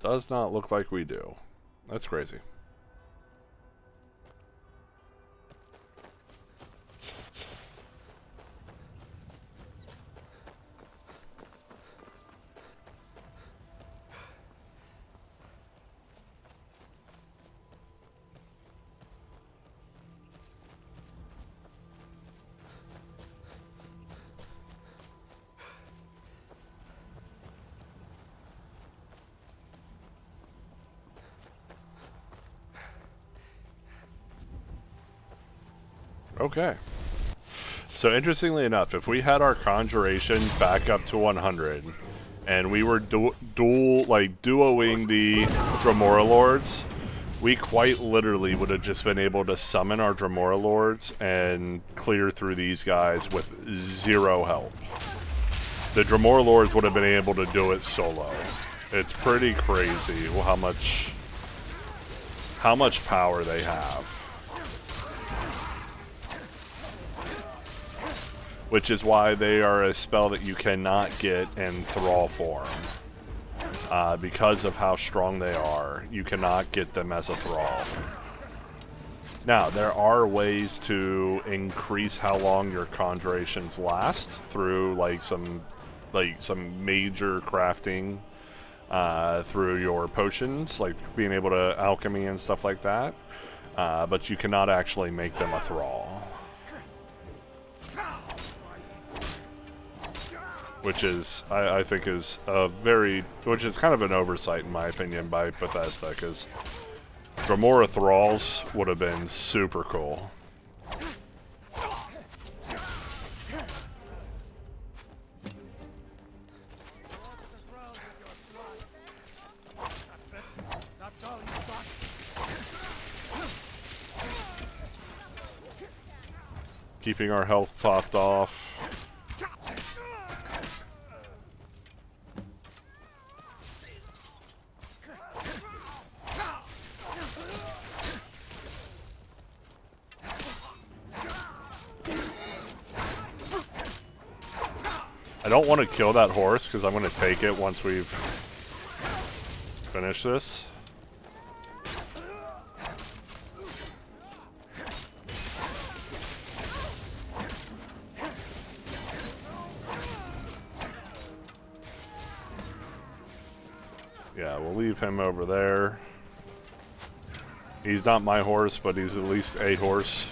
Does not look like we do. That's crazy. Okay. So interestingly enough, if we had our conjuration back up to 100, and we were duoing the Dremora Lords, we quite literally would have just been able to summon our Dremora Lords and clear through these guys with 0 help. The Dremora Lords would have been able to do it solo. It's pretty crazy how much power they have. Which is why they are a spell that you cannot get in Thrall form. Because of how strong they are, you cannot get them as a Thrall. Now, there are ways to increase how long your conjurations last through some major crafting through your potions, like being able to alchemy and stuff like that. But you cannot actually make them a Thrall. Which is, I think is which is kind of an oversight in my opinion by Bethesda, because Dremora Thralls would have been super cool. Keeping our health topped off. I don't want to kill that horse because I'm going to take it once we've finished this. Yeah, we'll leave him over there. He's not my horse, but he's at least a horse.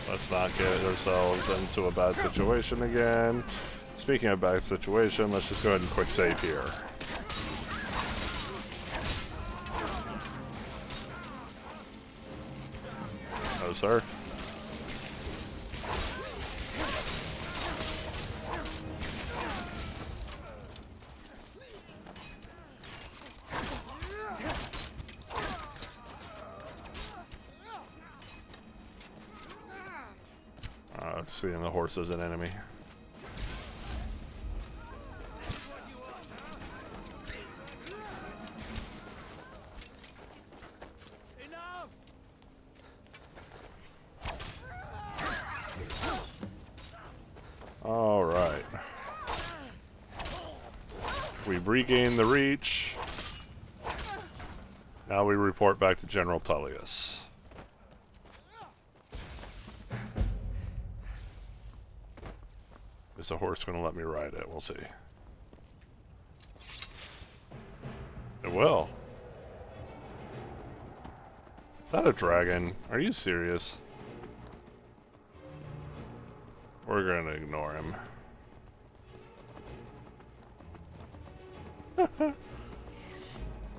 Let's not get ourselves into a bad situation again. Speaking of bad situation, let's just go ahead and quick save here. No, sir. Seeing the horse as an enemy. Enough! All right. We've regained the reach. Now we report back to General Tullius. Is the horse going to let me ride it? We'll see. It will. Is that a dragon? Are you serious? We're going to ignore him.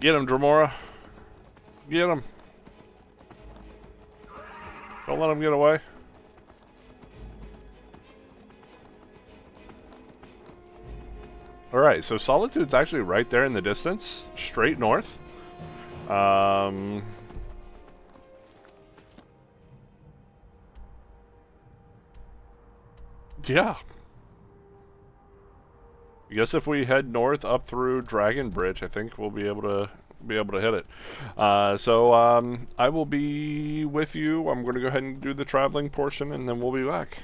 Get him, Dremora. Get him. Don't let him get away. Alright, so Solitude's actually right there in the distance, straight north. Yeah. I guess if we head north up through Dragon Bridge, I think we'll be able to hit it. I will be with you. I'm going to go ahead and do the traveling portion, and then we'll be back.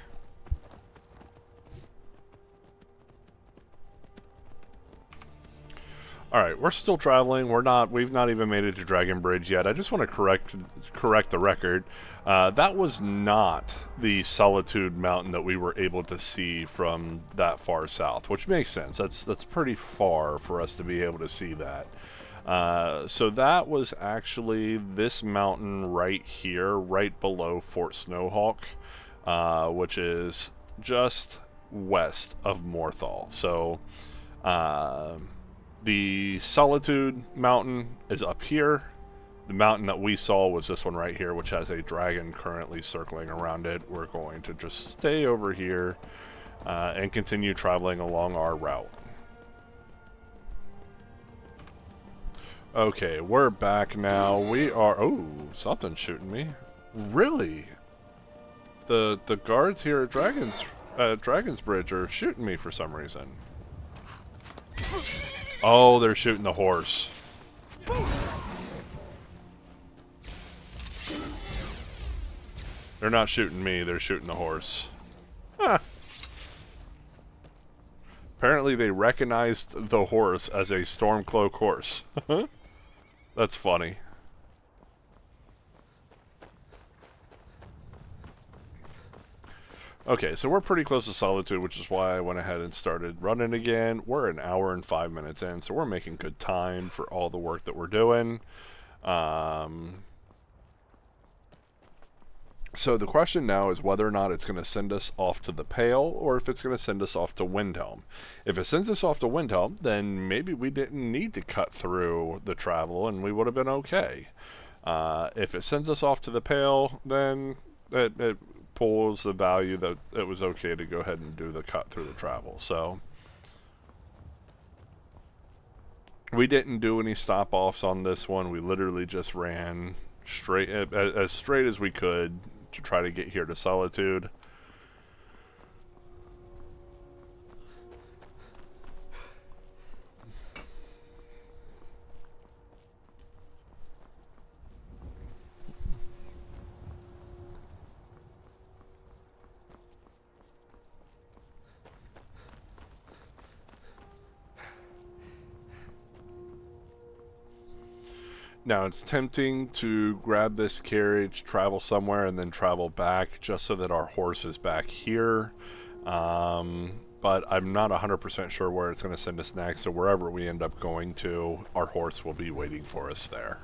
Alright, we're still traveling. We've not even made it to Dragon Bridge yet. I just want to correct the record. That was not the Solitude Mountain that we were able to see from that far south, which makes sense. That's pretty far for us to be able to see that. So that was actually this mountain right here, right below Fort Snowhawk, which is just west of Morthal. So, the Solitude Mountain is up here. The mountain that we saw was this one right here, which has a dragon currently circling around it. We're going to just stay over here and continue traveling along our route. Okay, we're back now. We are... Oh, something's shooting me. Really? The guards here at Dragon's Bridge are shooting me for some reason. Oh, they're shooting the horse. They're not shooting me, they're shooting the horse. Huh. Apparently they recognized the horse as a Stormcloak horse. That's funny. Okay, so we're pretty close to Solitude, which is why I went ahead and started running again. We're an hour and 5 minutes in, so we're making good time for all the work that we're doing. So the question now is whether or not it's going to send us off to the Pale, or if it's going to send us off to Windhelm. If it sends us off to Windhelm, then maybe we didn't need to cut through the travel, and we would have been okay. If it sends us off to the Pale, then it pulls the value that it was okay to go ahead and do the cut through the travel. So we didn't do any stop-offs on this one. We literally just ran straight as straight as we could to try to get here to Solitude. Now, it's tempting to grab this carriage, travel somewhere, and then travel back just so that our horse is back here. But I'm not 100% sure where it's going to send us next, so wherever we end up going to, our horse will be waiting for us there.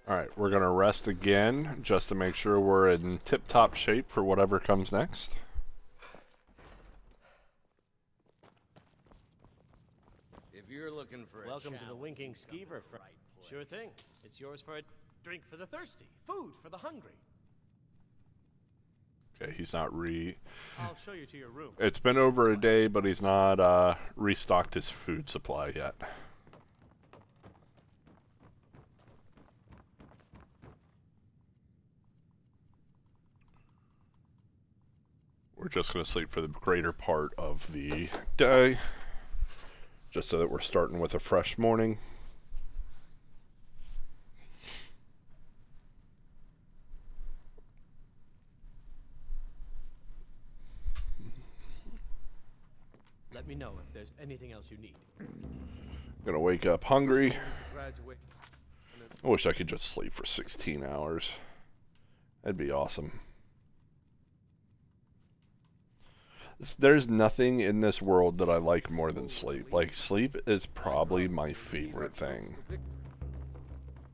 Alright, we're going to rest again just to make sure we're in tip-top shape for whatever comes next. If you're looking for welcome to the Winking Skeever, sure thing. It's yours for a drink for the thirsty, food for the hungry. Okay, he's not I'll show you to your room. It's been over a day, but he's not restocked his food supply yet. We're just going to sleep for the greater part of the day, just so that we're starting with a fresh morning. Let me know if there's anything else you need. Gonna wake up hungry. I wish I could just sleep for 16 hours. That'd be awesome. There's nothing in this world that I like more than sleep. Like, sleep is probably my favorite thing.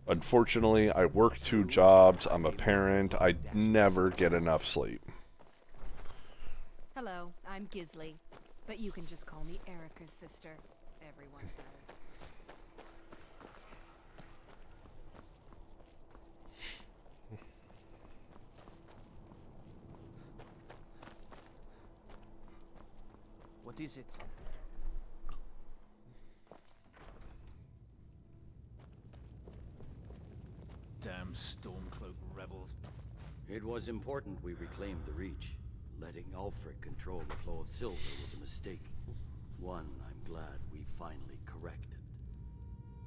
Unfortunately, I work 2 jobs, I'm a parent, I never get enough sleep. Hello, I'm Gisley, but you can just call me Erica's sister. Everyone does. What is it? Damn Stormcloak rebels. It was important we reclaimed the Reach. Letting Ulfric control the flow of silver was a mistake. One I'm glad we finally corrected.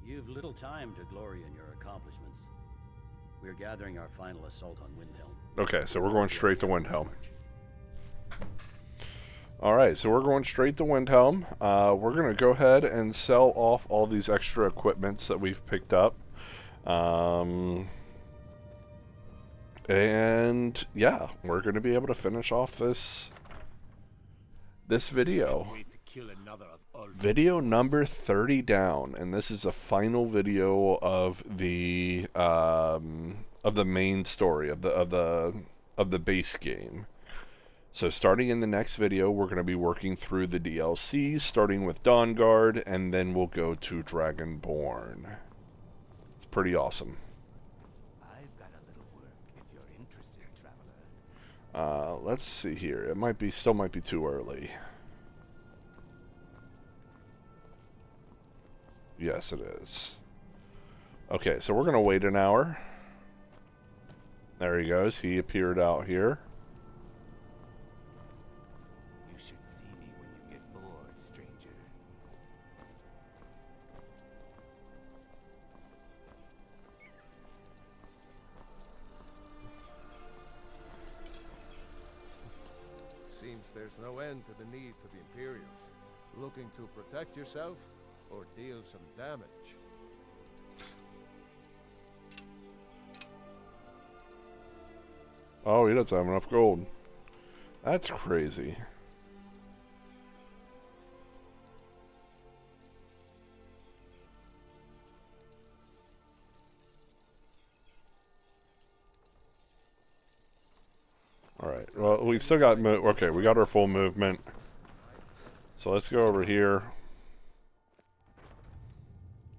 You've little time to glory in your accomplishments. We're gathering our final assault on Windhelm. Okay, so we're going straight to Windhelm. Alright, so we're going straight to Windhelm. We're going to go ahead and sell off all these extra equipments that we've picked up. And yeah, we're going to be able to finish off this video. Video number 30 down, and this is the final video of the main story of the base game. So starting in the next video, we're going to be working through the DLCs, starting with Dawnguard, and then we'll go to Dragonborn. It's pretty awesome. I've got a little work if you're interested, traveler. Let's see here. It still might be too early. Yes, it is. Okay, so we're going to wait an hour. There he goes. He appeared out here. You should see me when you get bored, stranger. Seems there's no end to the needs of the Imperials. Looking to protect yourself or deal some damage. Oh, he doesn't have enough gold. That's crazy. Alright, well, we still got, okay, we got our full movement. So let's go over here.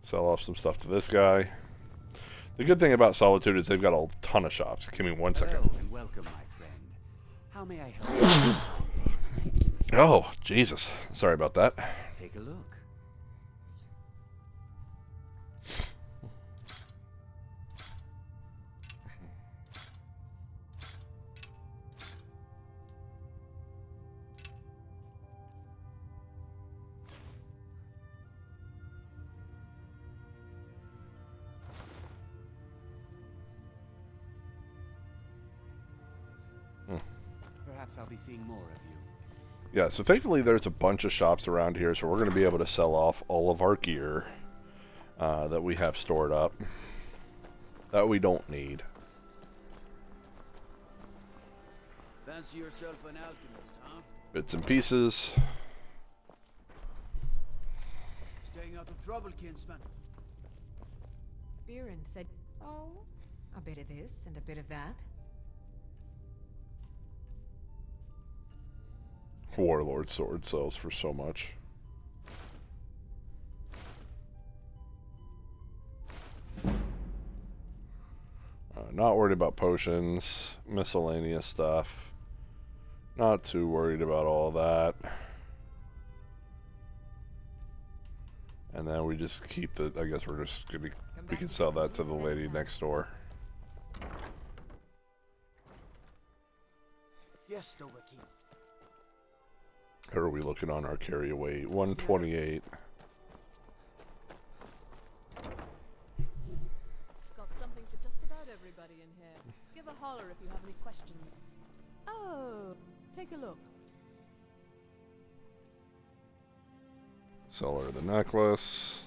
Sell off some stuff to this guy. The good thing about Solitude is they've got a ton of shops. Give me 1 second. Hello and welcome, my friend. How may I help you? Oh, Jesus. Sorry about that. Take a look. Perhaps I'll be seeing more of you. Yeah, so thankfully there's a bunch of shops around here, so we're going to be able to sell off all of our gear that we have stored up that we don't need. Fancy yourself an alchemist, huh? Bits and pieces. Staying out of trouble, kinsman. Viren said, oh, a bit of this and a bit of that. Warlord sword sells for so much. Not worried about potions, miscellaneous stuff. Not too worried about all that. And then we just keep the, I guess we're just gonna, we can sell that to the lady next door. Yes, Overkeep. How are we looking on our carry weight? 128. Got something for just about everybody in here. Give a holler if you have any questions. Oh, take a look. Sell her the necklace.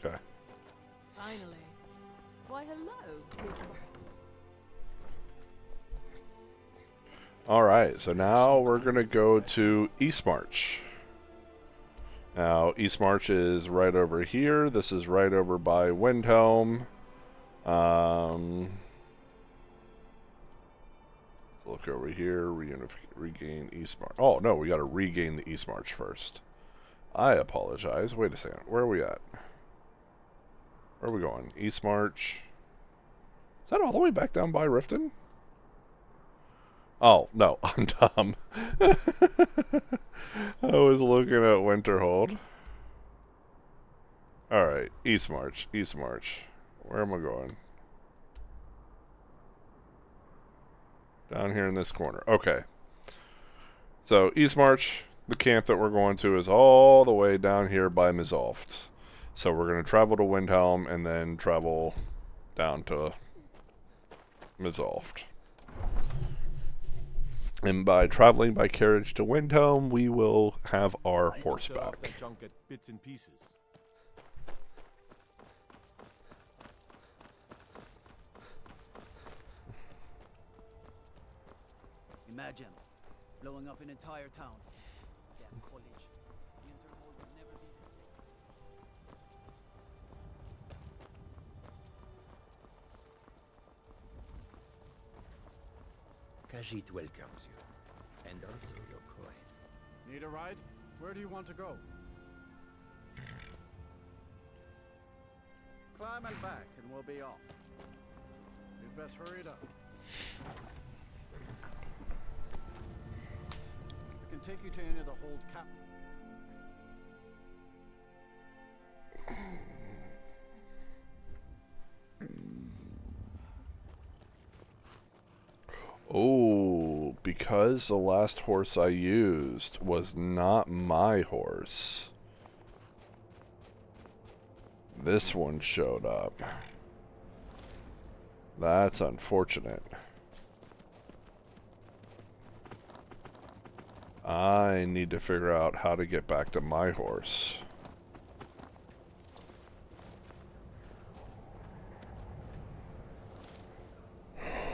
Okay. Finally. Why, hello, beautiful. Alright, so now we're going to go to Eastmarch. Now, Eastmarch is right over here. This is right over by Windhelm. Let's look over here. Regain Eastmarch. Oh, no, we got to regain the Eastmarch first. I apologize. Wait a second. Where are we at? Where are we going? Eastmarch. Is that all the way back down by Riften? Oh, no, I'm dumb. I was looking at Winterhold. Alright, Eastmarch, Eastmarch. Where am I going? Down here in this corner. Okay. So, Eastmarch, the camp that we're going to is all the way down here by Mizolft. So we're going to travel to Windhelm and then travel down to Mizolft. And by traveling by carriage to Windhelm, we will have our horse back. Junk at bits and pieces. Imagine blowing up an entire town. Damn college. The Interhold will never be the same. Khajiit welcomes you, and also your coin. Need a ride? Where do you want to go? Climb and back, and we'll be off. You'd best hurry it up. I can take you to any of the hold cap. Oh, because the last horse I used was not my horse. This one showed up. That's unfortunate. I need to figure out how to get back to my horse.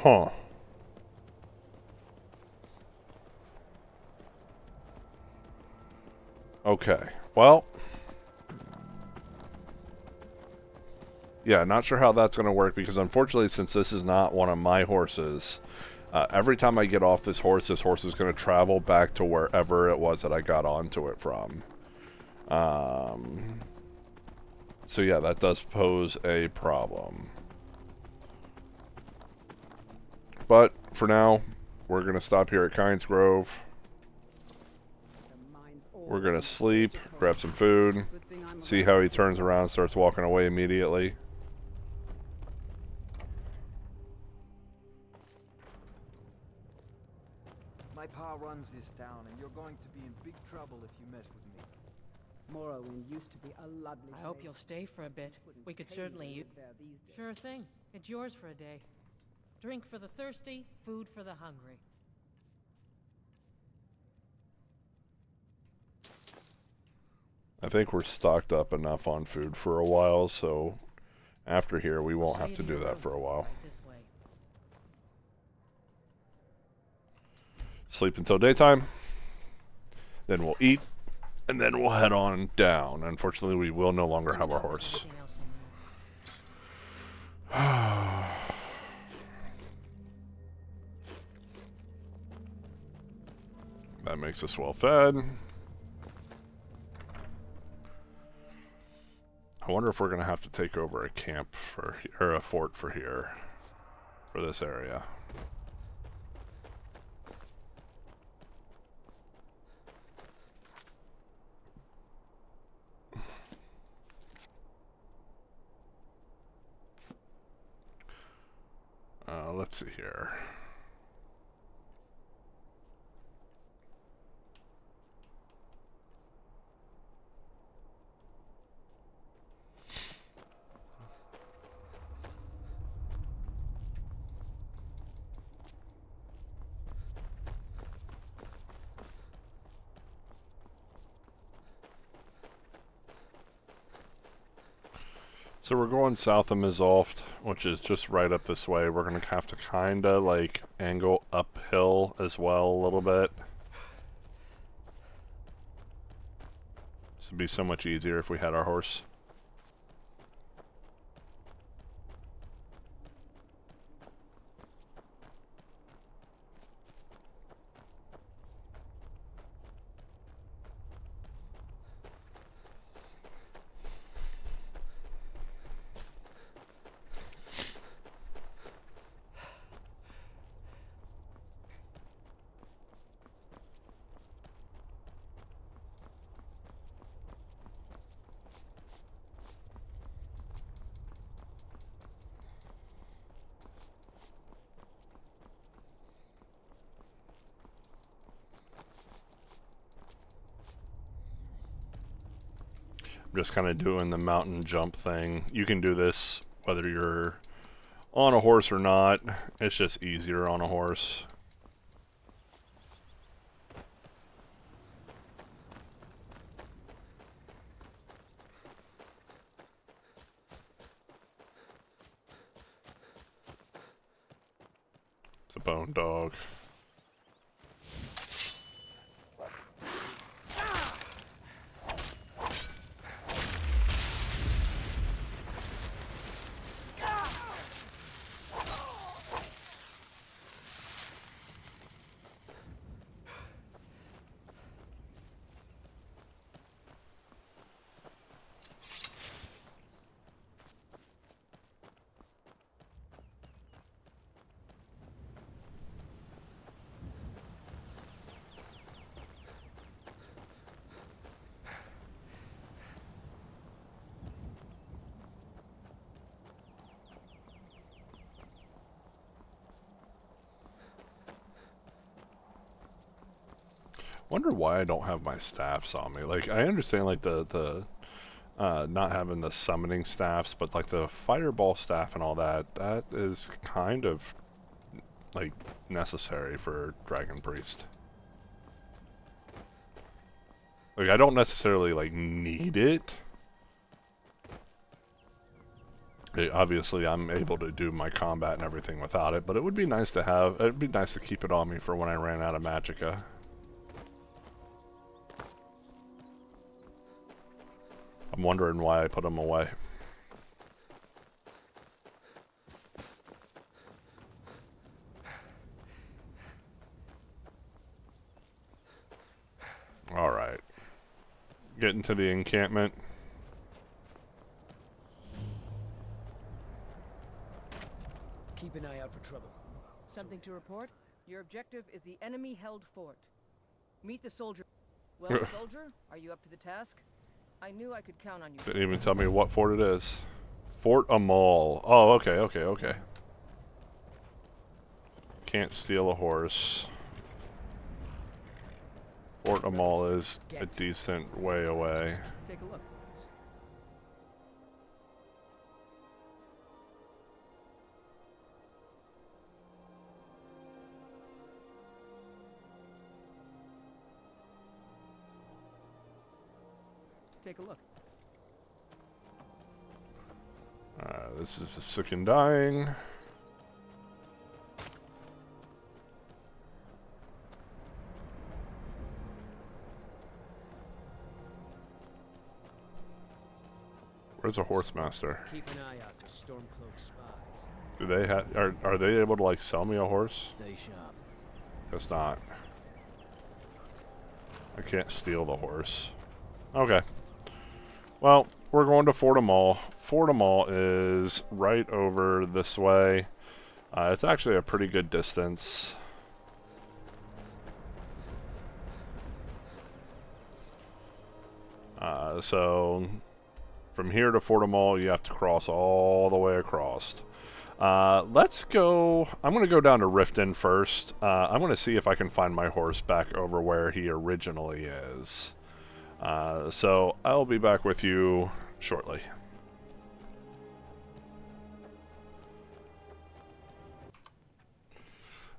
Huh. Okay, well, yeah, not sure how that's going to work because unfortunately since this is not one of my horses, every time I get off this horse is going to travel back to wherever it was that I got onto it from. So yeah, that does pose a problem. But for now, we're going to stop here at Kynes Grove. We're going to sleep, grab some food, see how he turns around and starts walking away immediately. My pa runs this town, and you're going to be in big trouble if you mess with me. Morrowind used to be a lovely I hope you'll stay for a bit. We could certainly use... Sure thing. It's yours for a day. Drink for the thirsty, food for the hungry. I think we're stocked up enough on food for a while, so after here we won't have to do that for a while. Sleep until daytime, then we'll eat, and then we'll head on down. Unfortunately, we will no longer have our horse. That makes us well fed. I wonder if we're going to have to take over a camp for, or a fort for here, for this area. Let's see here. So we're going south of Mizalft, which is just right up this way. We're going to have to kind of like angle uphill as well a little bit. This would be so much easier if we had our horse. Just kind of doing the mountain jump thing. You can do this whether you're on a horse or not. It's just easier on a horse. It's a bone dog. Wonder why I don't have my staffs on me. Like, I understand like the not having the summoning staffs, but like the fireball staff and all that, that is kind of like necessary for Dragon Priest. Like, I don't necessarily like need it. Obviously, I'm able to do my combat and everything without it, but it would be nice to have. It'd be nice to keep it on me for when I ran out of magicka. I'm wondering why I put them away. Alright. Getting to the encampment. Keep an eye out for trouble. Something to report? Your objective is the enemy-held fort. Meet the soldier. Well, soldier, are you up to the task? I knew I could count on you. Didn't even tell me what fort it is. Fort Amal. Oh, okay. Can't steal a horse. Fort Amal is a decent way away. Take a look. Take a look. This is a sick and dying. Where's a horse master? Keep an eye out for Stormcloak spies. Do they have? Are they able to like sell me a horse? Stay sharp. Guess not. I can't steal the horse. Okay. Well, we're going to Fort Amal. Fort Amal is right over this way. It's actually a pretty good distance. So from here to Fort Amal, you have to cross all the way across. Let's go. I'm going to go down to Riften first. I'm going to see if I can find my horse back over where he originally is. So I'll be back with you shortly.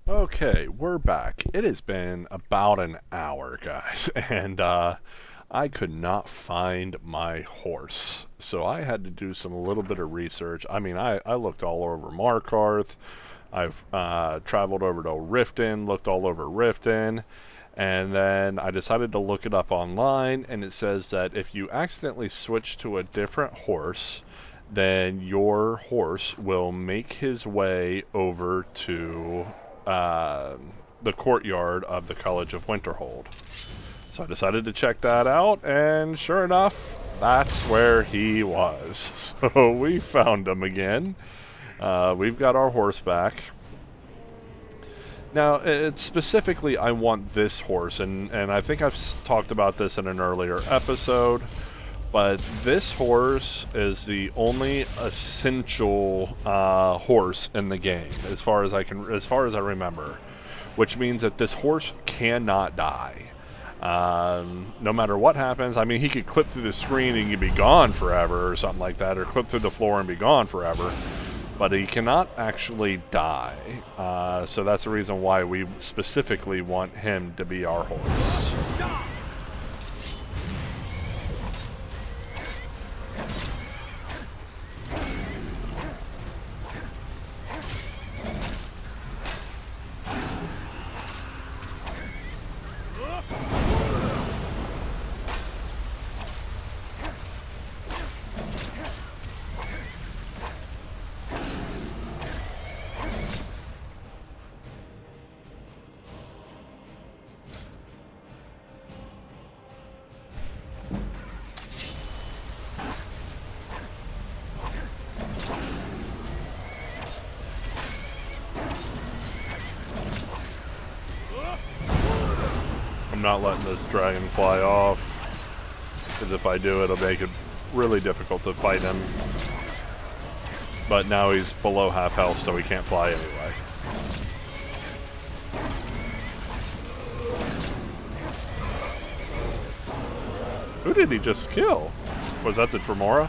Okay, we're back. It has been about an hour, guys, and I could not find my horse. So I had to do some little bit of research. I mean, I looked all over Markarth. I've traveled over to Riften, looked all over Riften, and then I decided to look it up online, and it says that if you accidentally switch to a different horse, then your horse will make his way over to the courtyard of the College of Winterhold. So I decided to check that out, and sure enough, that's where he was. So we found him again. We've got our horse back. Now, it's specifically, I want this horse, and I think I've talked about this in an earlier episode, but this horse is the only essential horse in the game, as far as I remember, which means that this horse cannot die. No matter what happens. I mean, he could clip through the screen and he'd be gone forever or something like that, or clip through the floor and be gone forever, but he cannot actually die. So that's the reason why we specifically want him to be our horse. I'm not letting this dragon fly off, because if I do, it'll make it really difficult to fight him. But now he's below half health, so he can't fly anyway. Who did he just kill? Was that the Tremora?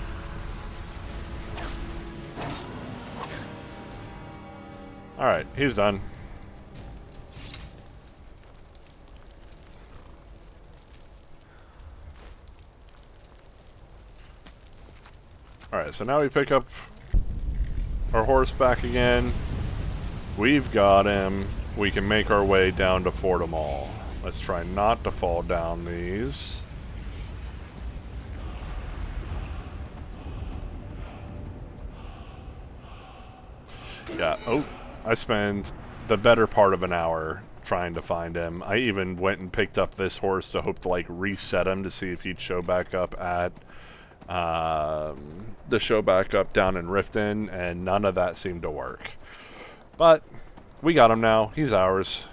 Alright, he's done. Alright, so now we pick up our horse back again. We've got him. We can make our way down to Fort Amal. Let's try not to fall down these. Yeah, oh, I spent the better part of an hour trying to find him. I even went and picked up this horse to hope to like reset him to see if he'd show back up at down in Riften, and none of that seemed to work. But we got him now. He's ours.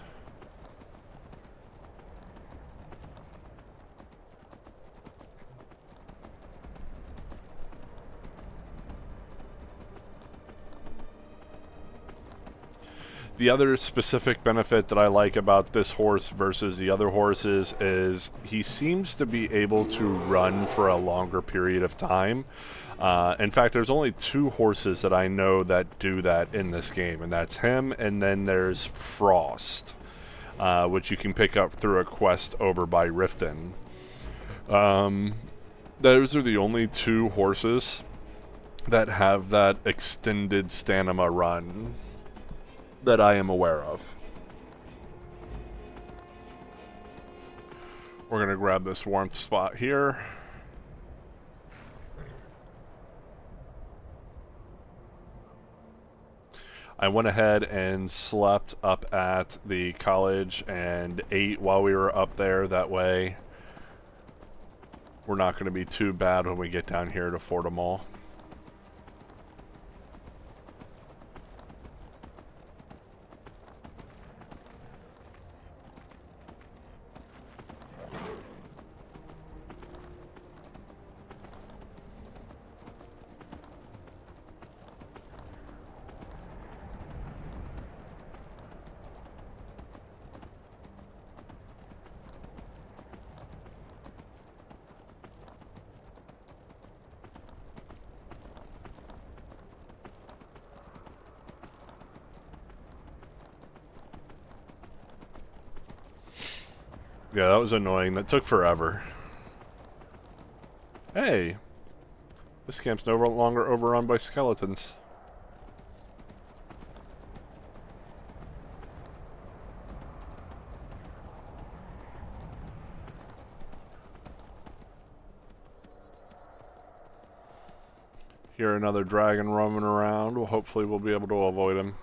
The other specific benefit that I like about this horse versus the other horses is he seems to be able to run for a longer period of time. In fact, there's only 2 horses that I know that do that in this game, and that's him, and then there's Frost, which you can pick up through a quest over by Riften. Those are the only 2 horses that have that extended stamina run that I am aware of. We're going to grab this warmth spot here. I went ahead and slept up at the college and ate while we were up there. That way we're not going to be too bad when we get down here to Fortimall. Yeah, that was annoying. That took forever. Hey! This camp's no longer overrun by skeletons. Hear another dragon roaming around. Well, hopefully we'll be able to avoid him.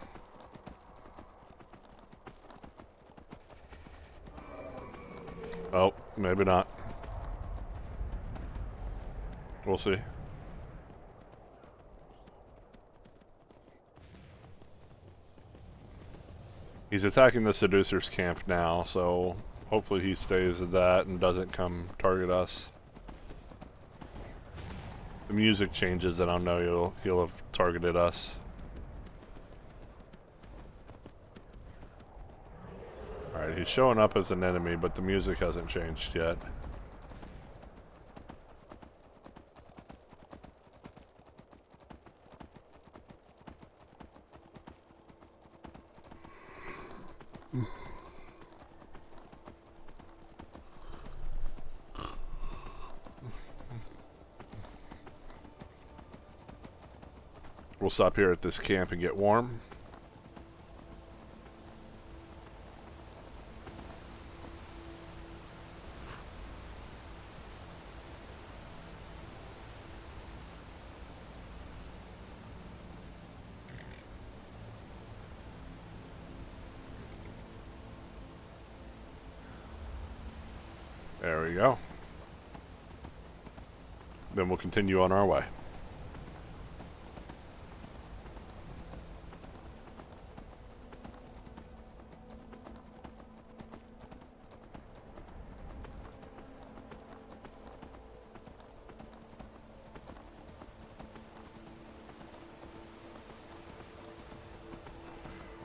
Oh, maybe not. We'll see. He's attacking the Seducer's camp now, so hopefully he stays at that and doesn't come target us. The music changes and I'll know he'll have targeted us. Alright, he's showing up as an enemy, but the music hasn't changed yet. We'll stop here at this camp and get warm. There we go. Then we'll continue on our way.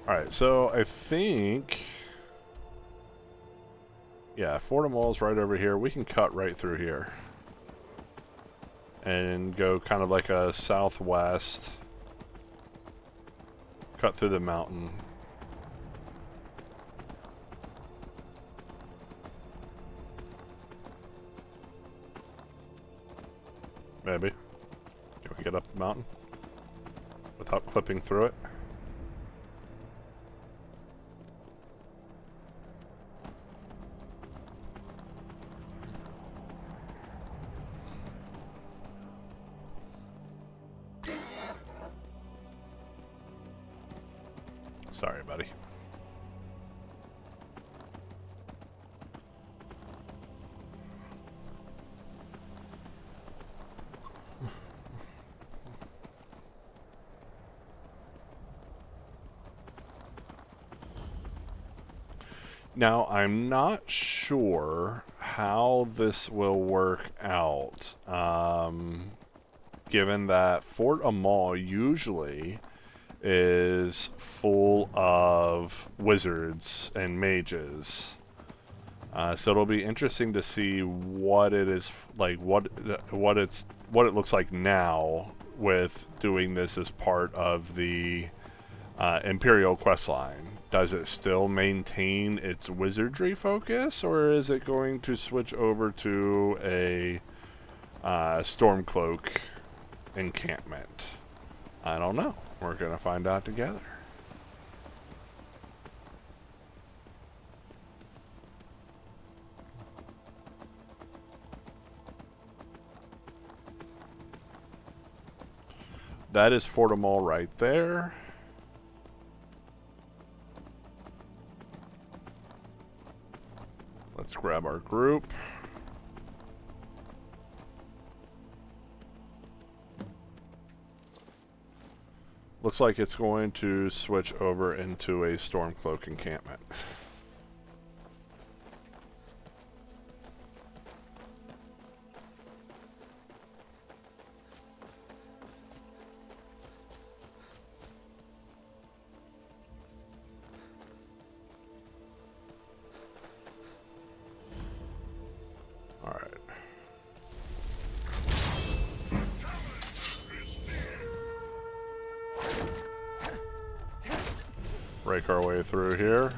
Alright, so I think... yeah, Fortimall's right over here. We can cut right through here. And go kind of like a southwest. Cut through the mountain. Maybe. Can we get up the mountain? Without clipping through it? Sorry, buddy. Now, I'm not sure how this will work out, given that Fort Amal usually is full of wizards and mages. So it'll be interesting to see what it is like, what it looks like now with doing this as part of the Imperial Questline. Does it still maintain its wizardry focus, or is it going to switch over to a Stormcloak encampment? I don't know. We're gonna find out together. That is Fortimal right there. Let's grab our group. Looks like it's going to switch over into a Stormcloak encampment. Break our way through here.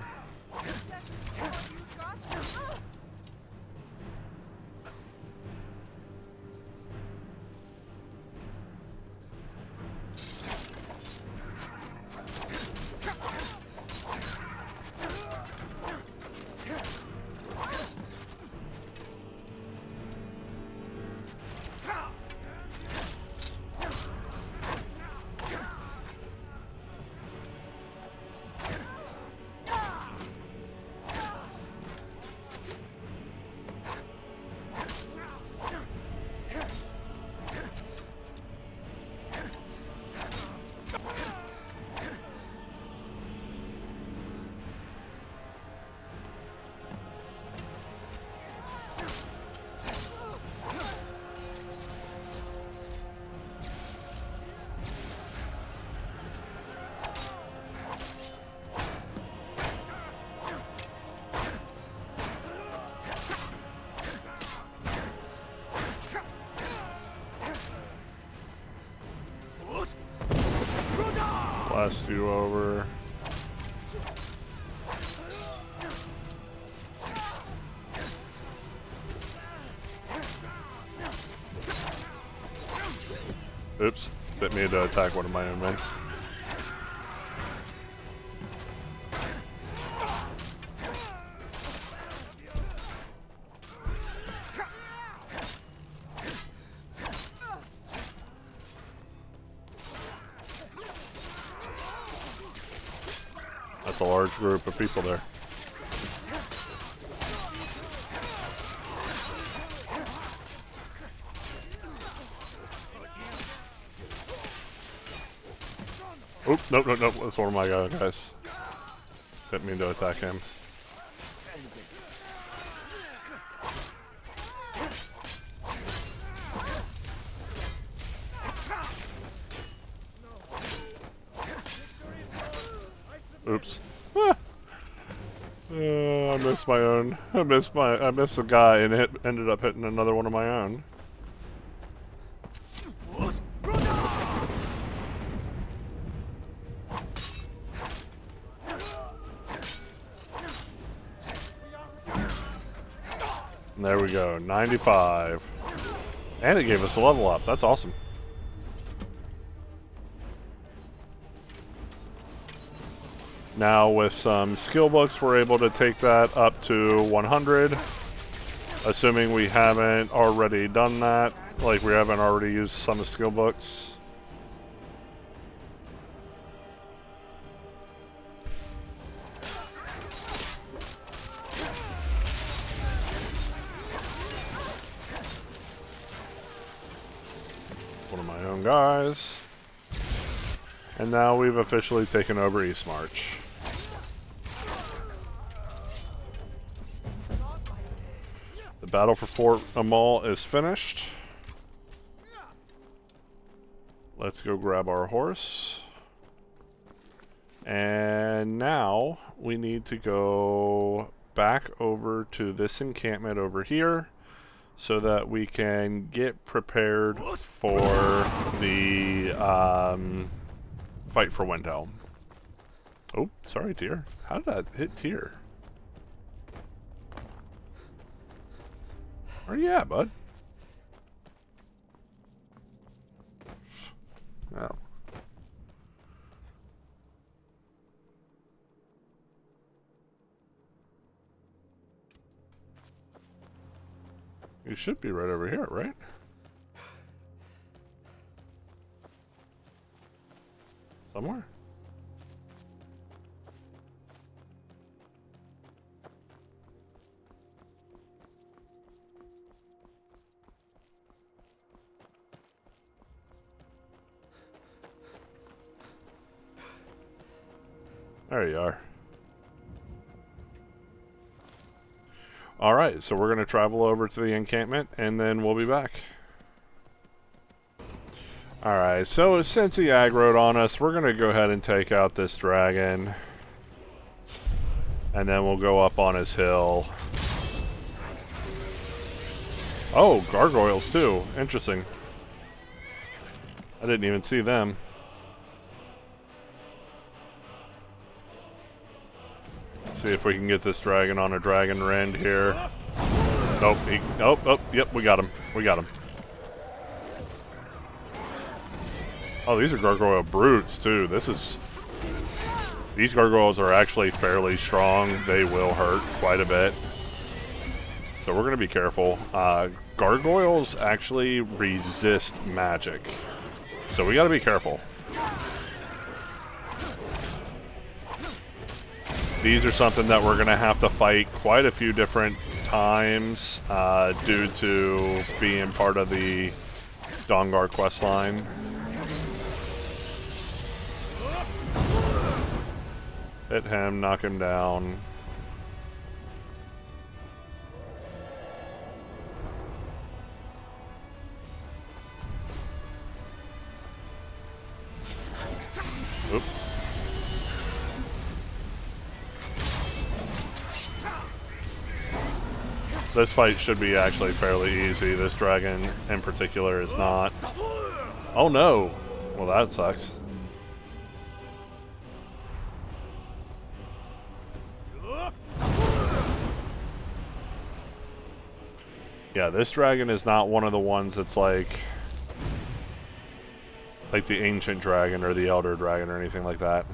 Blast you over. Oops, bit me to attack one of my own men. That's a large group of people there. Oop, nope, that's one of my guys. Didn't mean to attack him. Oops. Ah. I missed my own. I missed a guy and ended up hitting another one of my own. And there we go, 95. And it gave us a level up. That's awesome. Now with some skill books, we're able to take that up to 100. Assuming we haven't already done that, like we haven't already used some of the skill books. One of my own guys. And now we've officially taken over East March. The battle for Fort Amal is finished. Let's go grab our horse. And now we need to go back over to this encampment over here so that we can get prepared for the fight for Windhelm. Oh, sorry, Tyr. How did that hit Tyr? Where you at, bud? Oh. You should be right over here, right? Somewhere? There you are. Alright, so we're going to travel over to the encampment, and then we'll be back. Alright, so since he aggroed on us, we're going to go ahead and take out this dragon. And then we'll go up on his hill. Oh, gargoyles too. Interesting. I didn't even see them. See if we can get this dragon on a dragon rend here. Nope. Yep, we got him. We got him. Oh, these are gargoyle brutes too. These gargoyles are actually fairly strong. They will hurt quite a bit. So we're going to be careful. Gargoyles actually resist magic. So we got to be careful. These are something that we're going to have to fight quite a few different times due to being part of the Dawnguard questline. Hit him, knock him down. Oop. This fight should be actually fairly easy. This dragon in particular is not. Oh no! Well, that sucks. Yeah, this dragon is not one of the ones that's like the ancient dragon or the elder dragon or anything like that.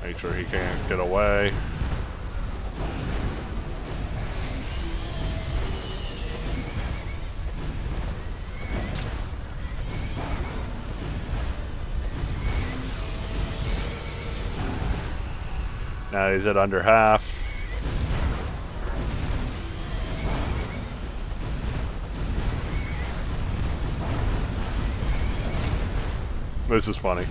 Make sure he can't get away. Now he's at under half. This is funny.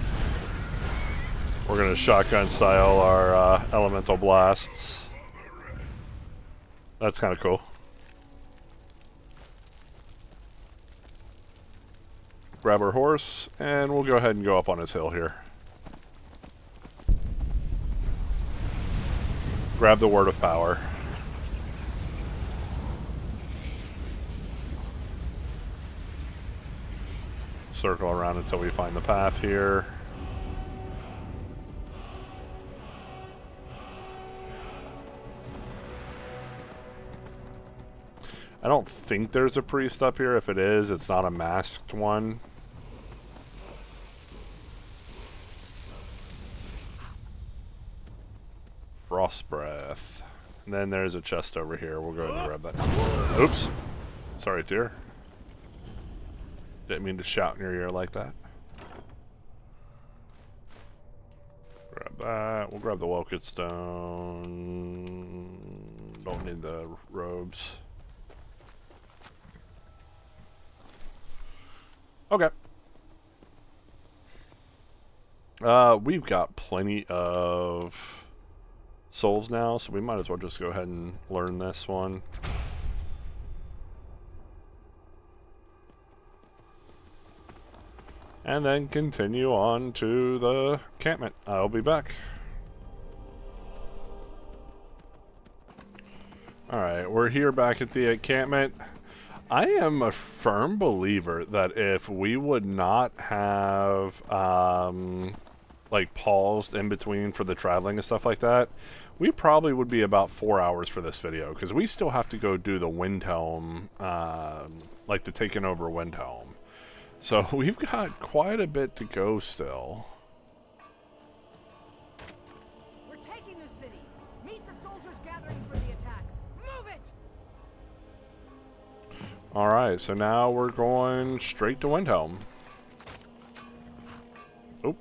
We're gonna shotgun style our elemental blasts. That's kind of cool. Grab our horse, and we'll go ahead and go up on his hill here. Grab the Word of Power. Circle around until we find the path here. I don't think there's a priest up here. If it is, it's not a masked one. Frost Breath. And then there's a chest over here. We'll go ahead and grab that. Oops. Sorry, dear. Didn't mean to shout in your ear like that. Grab that. We'll grab the Welkit Stone. Don't need the robes. Okay. We've got plenty of souls now, so we might as well just go ahead and learn this one. and then continue on to the encampment. I'll be back. Alright, we're here back at the encampment. I am a firm believer that if we would not have, like, paused in between for the traveling and stuff like that, we probably would be about 4 hours for this video, because we still have to go do the Windhelm, like the taking over Windhelm. So we've got quite a bit to go still. We're taking the city. Meet the soldiers gathering for the attack. Move it! Alright, so now we're going straight to Windhelm. Oop.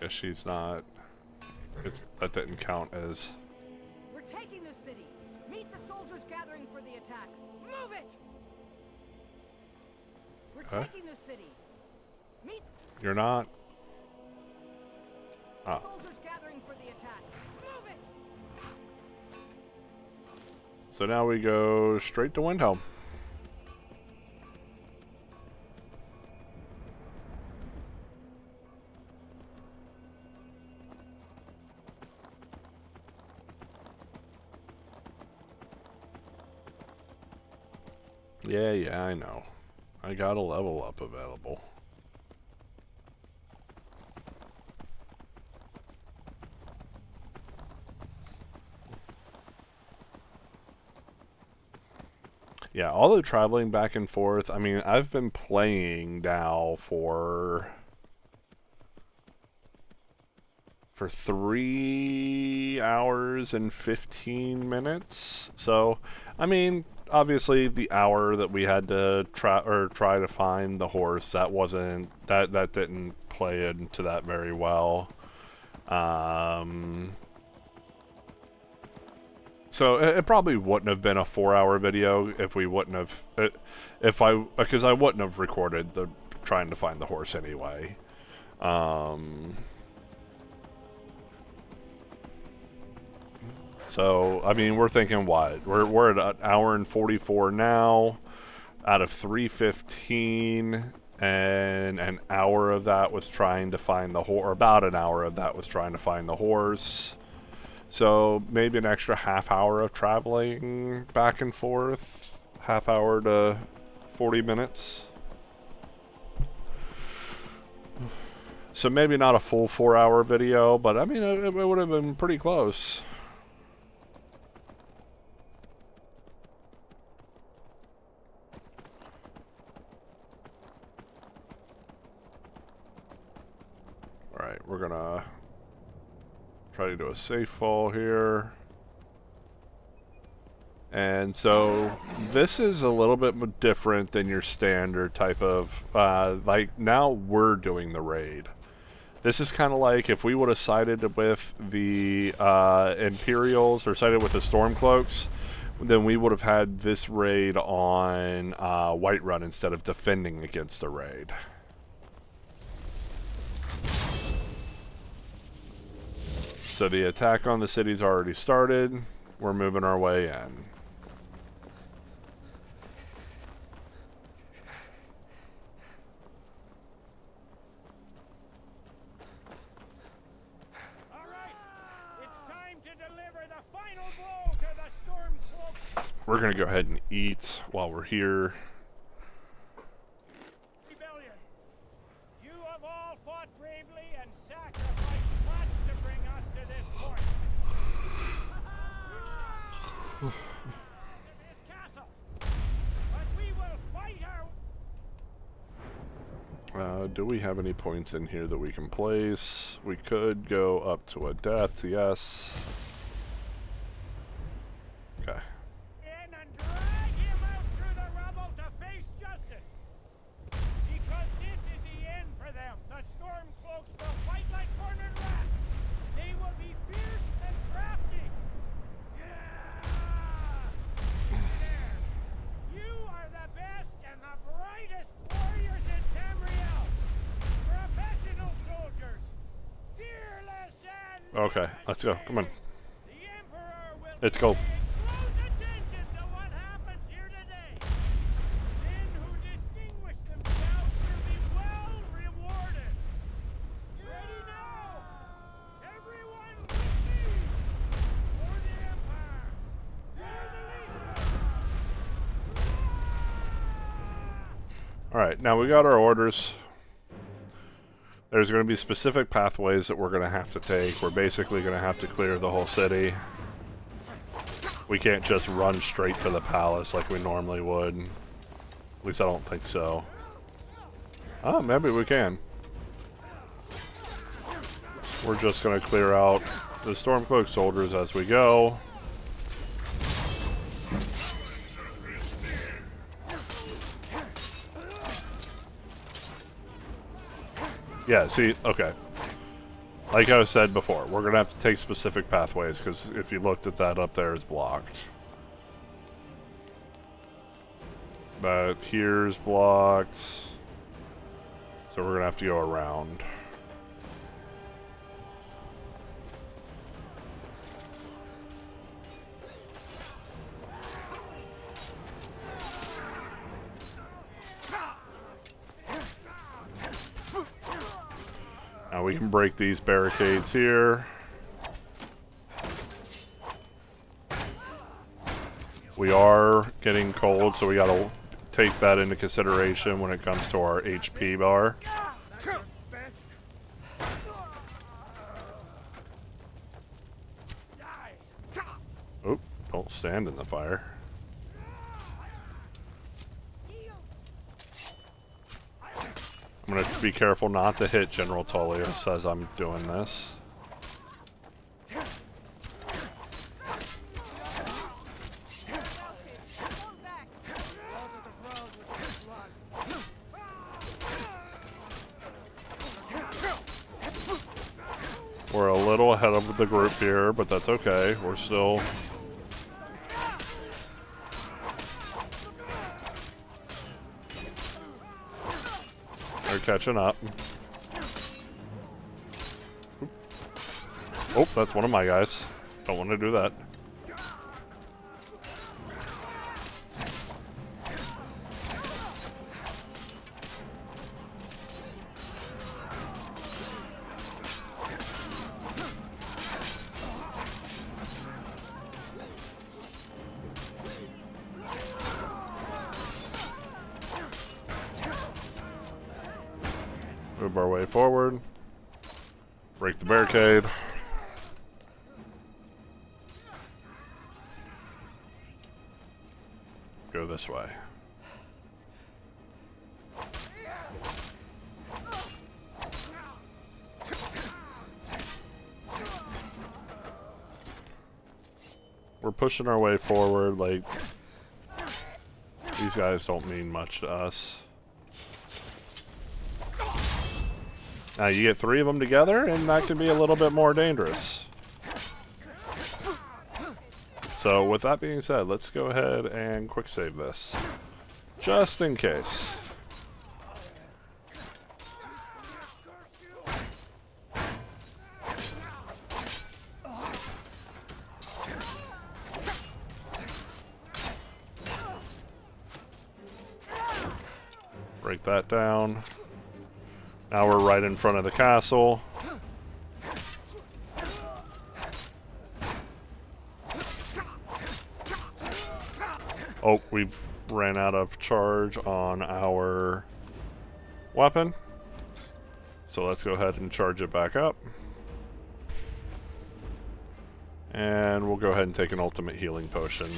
Guess she's not... that didn't count as... We're taking the city. Meet the soldiers gathering for the attack. Move it! We're taking the city. Meet... You're not? Ah. Soldiers gathering for the attack. Move it! So now we go straight to Windhelm. Yeah, I know. I got a level up available. Yeah, all the traveling back and forth, I mean, I've been playing now for 3 hours and 15 minutes. So, I mean, obviously the hour that we had to try to find the horse, that didn't play into that very well. So it probably wouldn't have been a 4-hour video if we wouldn't have, because I wouldn't have recorded the trying to find the horse anyway. So I mean, we're thinking what? We're at an hour and 44 now, out of 315, and an hour of that was trying to find the horse, or about an hour of that was trying to find the horse. So maybe an extra half hour of traveling back and forth, half hour to 40 minutes. So maybe not a full 4-hour video, but I mean, it would have been pretty close. Alright, we're gonna try to do a safe fall here. And so this is a little bit different than your standard type of, like, now we're doing the raid. This is kind of like if we would have sided with the Imperials or sided with the Stormcloaks, then we would have had this raid on Whiterun instead of defending against the raid. So the attack on the city's already started. We're moving our way in. Alright, it's time to deliver the final blow to the Stormcloak. We're gonna go ahead and eat while we're here. Rebellion. You have all fought bravely and sacrificed much to bring us to this point. This castle. But we will fight our... Do we have any points in here that we can place? We could go up to a death, yes. Okay. in and drag him out through the rubble to face justice. Because this is the end for them. The Stormcloaks will fight like cornered rats. They will be fierce and crafty. You are the best and the brightest warriors in Tamriel. Professional soldiers. Fearless and... Okay, let's go. Come on. Let's go. Close attention to what happens here today. Men who distinguish themselves through Alright, now we got our orders. There's going to be specific pathways that we're going to have to take. We're basically going to have to clear the whole city. We can't just run straight for the palace like we normally would. At least I don't think so. Oh, maybe we can. We're just going to clear out the Stormcloak soldiers as we go. Yeah, see, okay. Like I said before, we're going to have to take specific pathways, because if you looked at that up there, it's blocked. But here's blocked. So we're going to have to go around. Now we can break these barricades here. We are getting cold, so we gotta take that into consideration when it comes to our HP bar. Oop, don't stand in the fire. I'm gonna be careful not to hit General Tullius as I'm doing this. We're a little ahead of the group here, but that's okay. We're still... They're catching up. Oh, that's one of my guys. Don't want to do that. Move our way forward. Break the barricade. Go this way. We're pushing our way forward, like, these guys don't mean much to us. Now you get 3 of them together, and that can be a little bit more dangerous. So with that being said, let's go ahead and quick save this. Just in case. Break that down. Now we're right in front of the castle. Oh, we've ran out of charge on our weapon. So let's go ahead and charge it back up. And we'll go ahead and take an ultimate healing potion.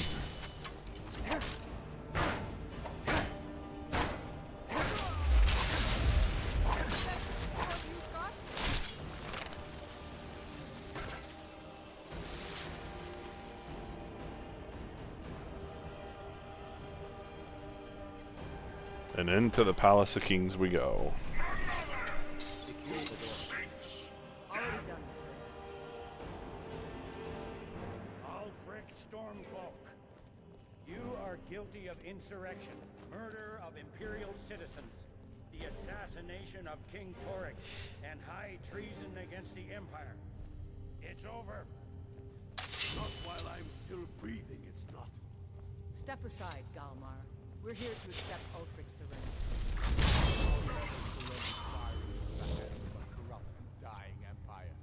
And into the Palace of Kings we go. Ulfric Stormcloak, you are guilty of insurrection, murder of Imperial citizens, the assassination of King Torek, and high treason against the Empire. It's over. Not while I'm still breathing, it's not. Step aside, Galmar. We're here to accept Ulfric's surrender. Corrupt and dying empire.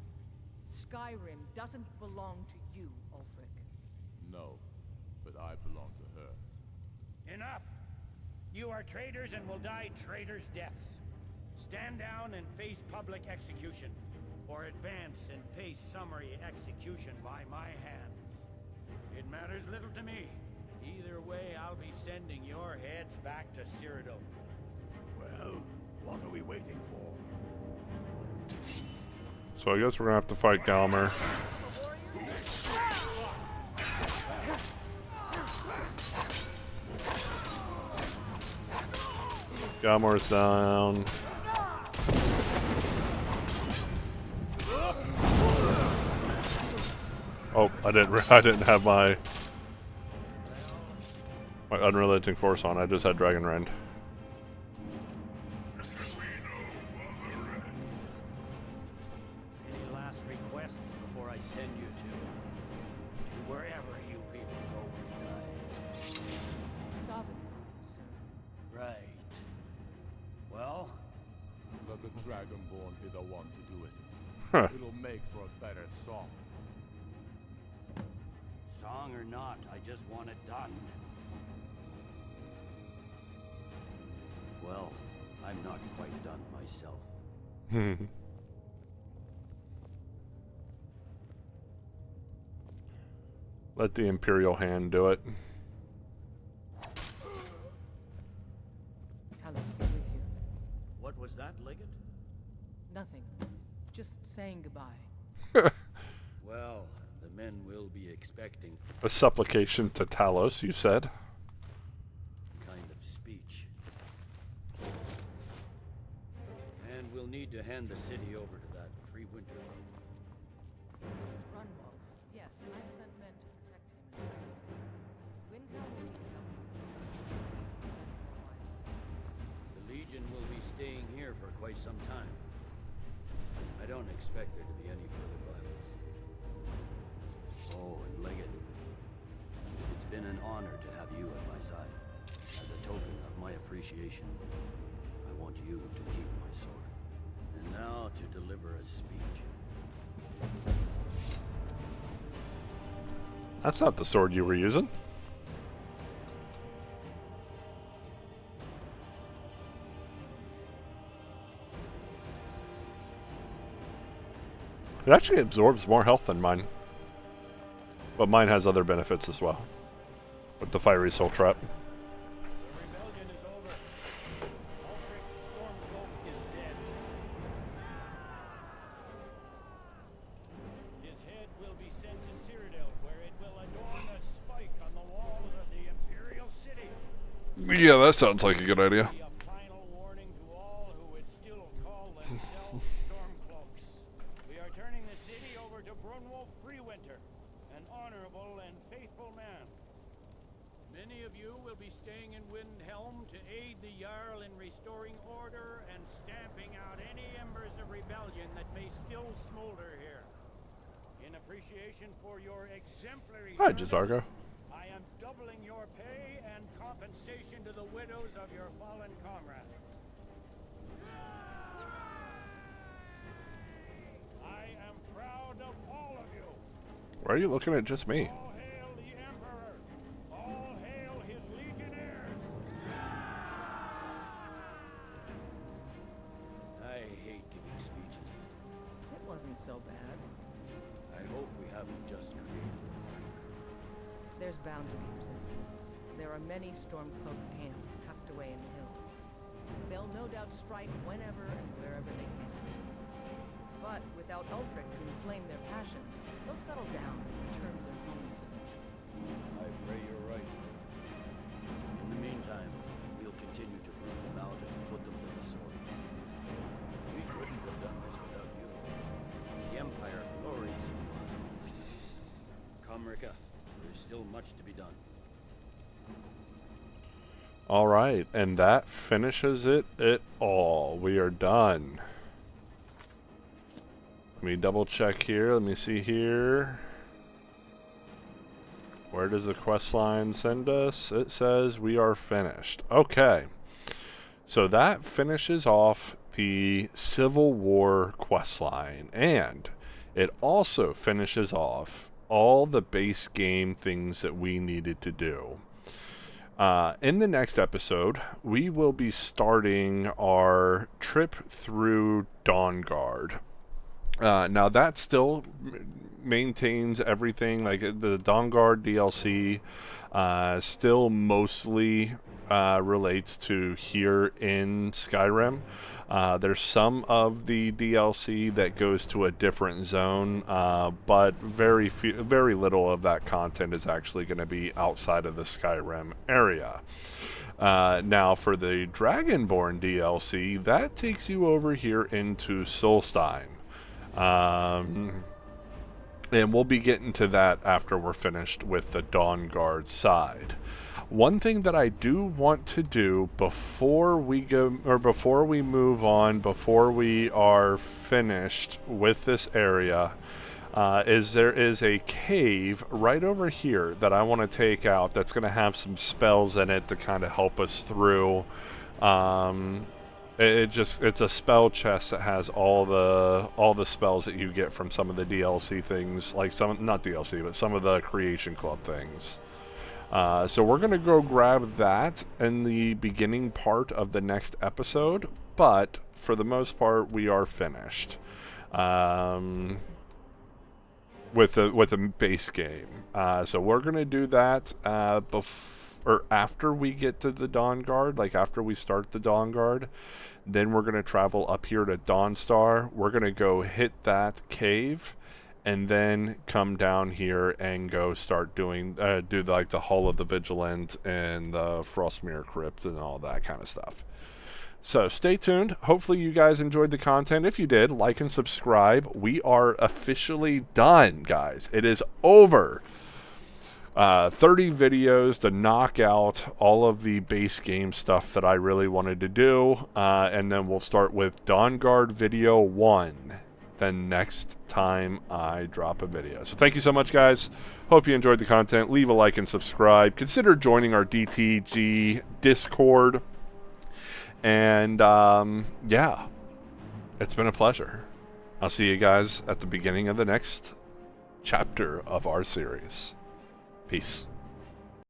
Skyrim doesn't belong to you, Ulfric. No, but I belong to her. Enough! You are traitors and will die traitors' deaths. Stand down and face public execution, or advance and face summary execution by my hands. It matters little to me. Either way, I'll be sending your heads back to Cyrodiil. Well, what are we waiting for? So I guess we're gonna have to fight Galmer. Galmer's down. Oh, I didn't have my unrelenting force on. I just had Dragon Rend. Any last requests before I send you to wherever you people go when you die? Sovereign, sir. Right. Well, Let the Dragonborn be the one to do it. Huh. It'll make for a better song. Song or not, I just want it done. Well, I'm not quite done myself. Let the Imperial hand do it. Talos be with you. what was that, Legate? Nothing. Just saying goodbye. Well, the men will be expecting A supplication to Talos, you said. kind of speech. And we'll need to hand the city over to that free winter folk. Runwolf. Yes, I've sent men to protect him. Windhelm will keep government. The Legion will be staying here for quite some time. I don't expect there to be any further violence. Oh, and Legate, it's been an honor to have you at my side. As a token of my appreciation, I want you to keep my sword. And now to deliver a speech. That's not the sword you were using. It actually absorbs more health than mine. But mine has other benefits as well. With the fiery soul trap. The rebellion is over. Ulfric Stormcloak is dead. His head will be sent to Cyrodiil, where it will adorn a spike on the walls of the Imperial City. Yeah, that sounds like a good idea. Be a final warning to all who would still call themselves Stormcloaks. We are turning the city over to Brunwolf Freewinter, an honorable and faithful man. Many of you will be staying in Windhelm to aid the Jarl in restoring order and stamping out any embers of rebellion that may still smolder here. In appreciation for your exemplary Hi, service, Jizargo. I am doubling your pay and compensation to the widows of your fallen comrades. I am proud of all of you. Why are you looking at just me? All hail the Emperor! All hail his legionnaires! I hate giving speeches. It wasn't so bad. I hope we haven't just created. There's bound to be resistance. There are many Stormcloak camps tucked away in the hills. They'll no doubt strike whenever and wherever they can. But without Ulfric to inflame their passions, they'll settle down and return to their homes eventually. I pray you're right. In the meantime, we'll continue to root them out and put them to the sword. We couldn't have done this without you. The Empire glories in your accomplishments. Come, Rika. There's still much to be done. Alright, and that finishes it all. We are done. Let me double check here. Let me see here. Where does the quest line send us? It says we are finished. Okay. So that finishes off the Civil War questline, and it also finishes off all the base game things that we needed to do. In the next episode, we will be starting our trip through Dawnguard. Now that still maintains everything, like the Dawnguard DLC still mostly relates to here in Skyrim. There's some of the DLC that goes to a different zone, but very little of that content is actually going to be outside of the Skyrim area. Now for the Dragonborn DLC, that takes you over here into Solstein. And we'll be getting to that after we're finished with the Dawnguard side. One thing that I do want to do before we go, or before we move on, before we are finished with this area, is there is a cave right over here that I want to take out that's going to have some spells in it to kind of help us through. It's a spell chest that has all the spells that you get from some of the DLC things, like not DLC, but some of the Creation Club things. So we're gonna go grab that in the beginning part of the next episode, but for the most part we are finished with the base game. So we're gonna do that after we get to the Dawnguard, like after we start the Dawnguard. Then we're gonna travel up here to Dawnstar. We're gonna go hit that cave, and then come down here and go start doing like the Hall of the Vigilant and the Frostmere Crypt and all that kind of stuff. So stay tuned. Hopefully you guys enjoyed the content. If you did, like and subscribe. We are officially done, guys. It is over. 30 videos to knock out all of the base game stuff that I really wanted to do, and then we'll start with Dawnguard video 1 the next time I drop a video. So thank you so much, guys. Hope you enjoyed the content. Leave a like and subscribe. Consider joining our DTG Discord. And yeah, it's been a pleasure. I'll see you guys at the beginning of the next chapter of our series. Peace.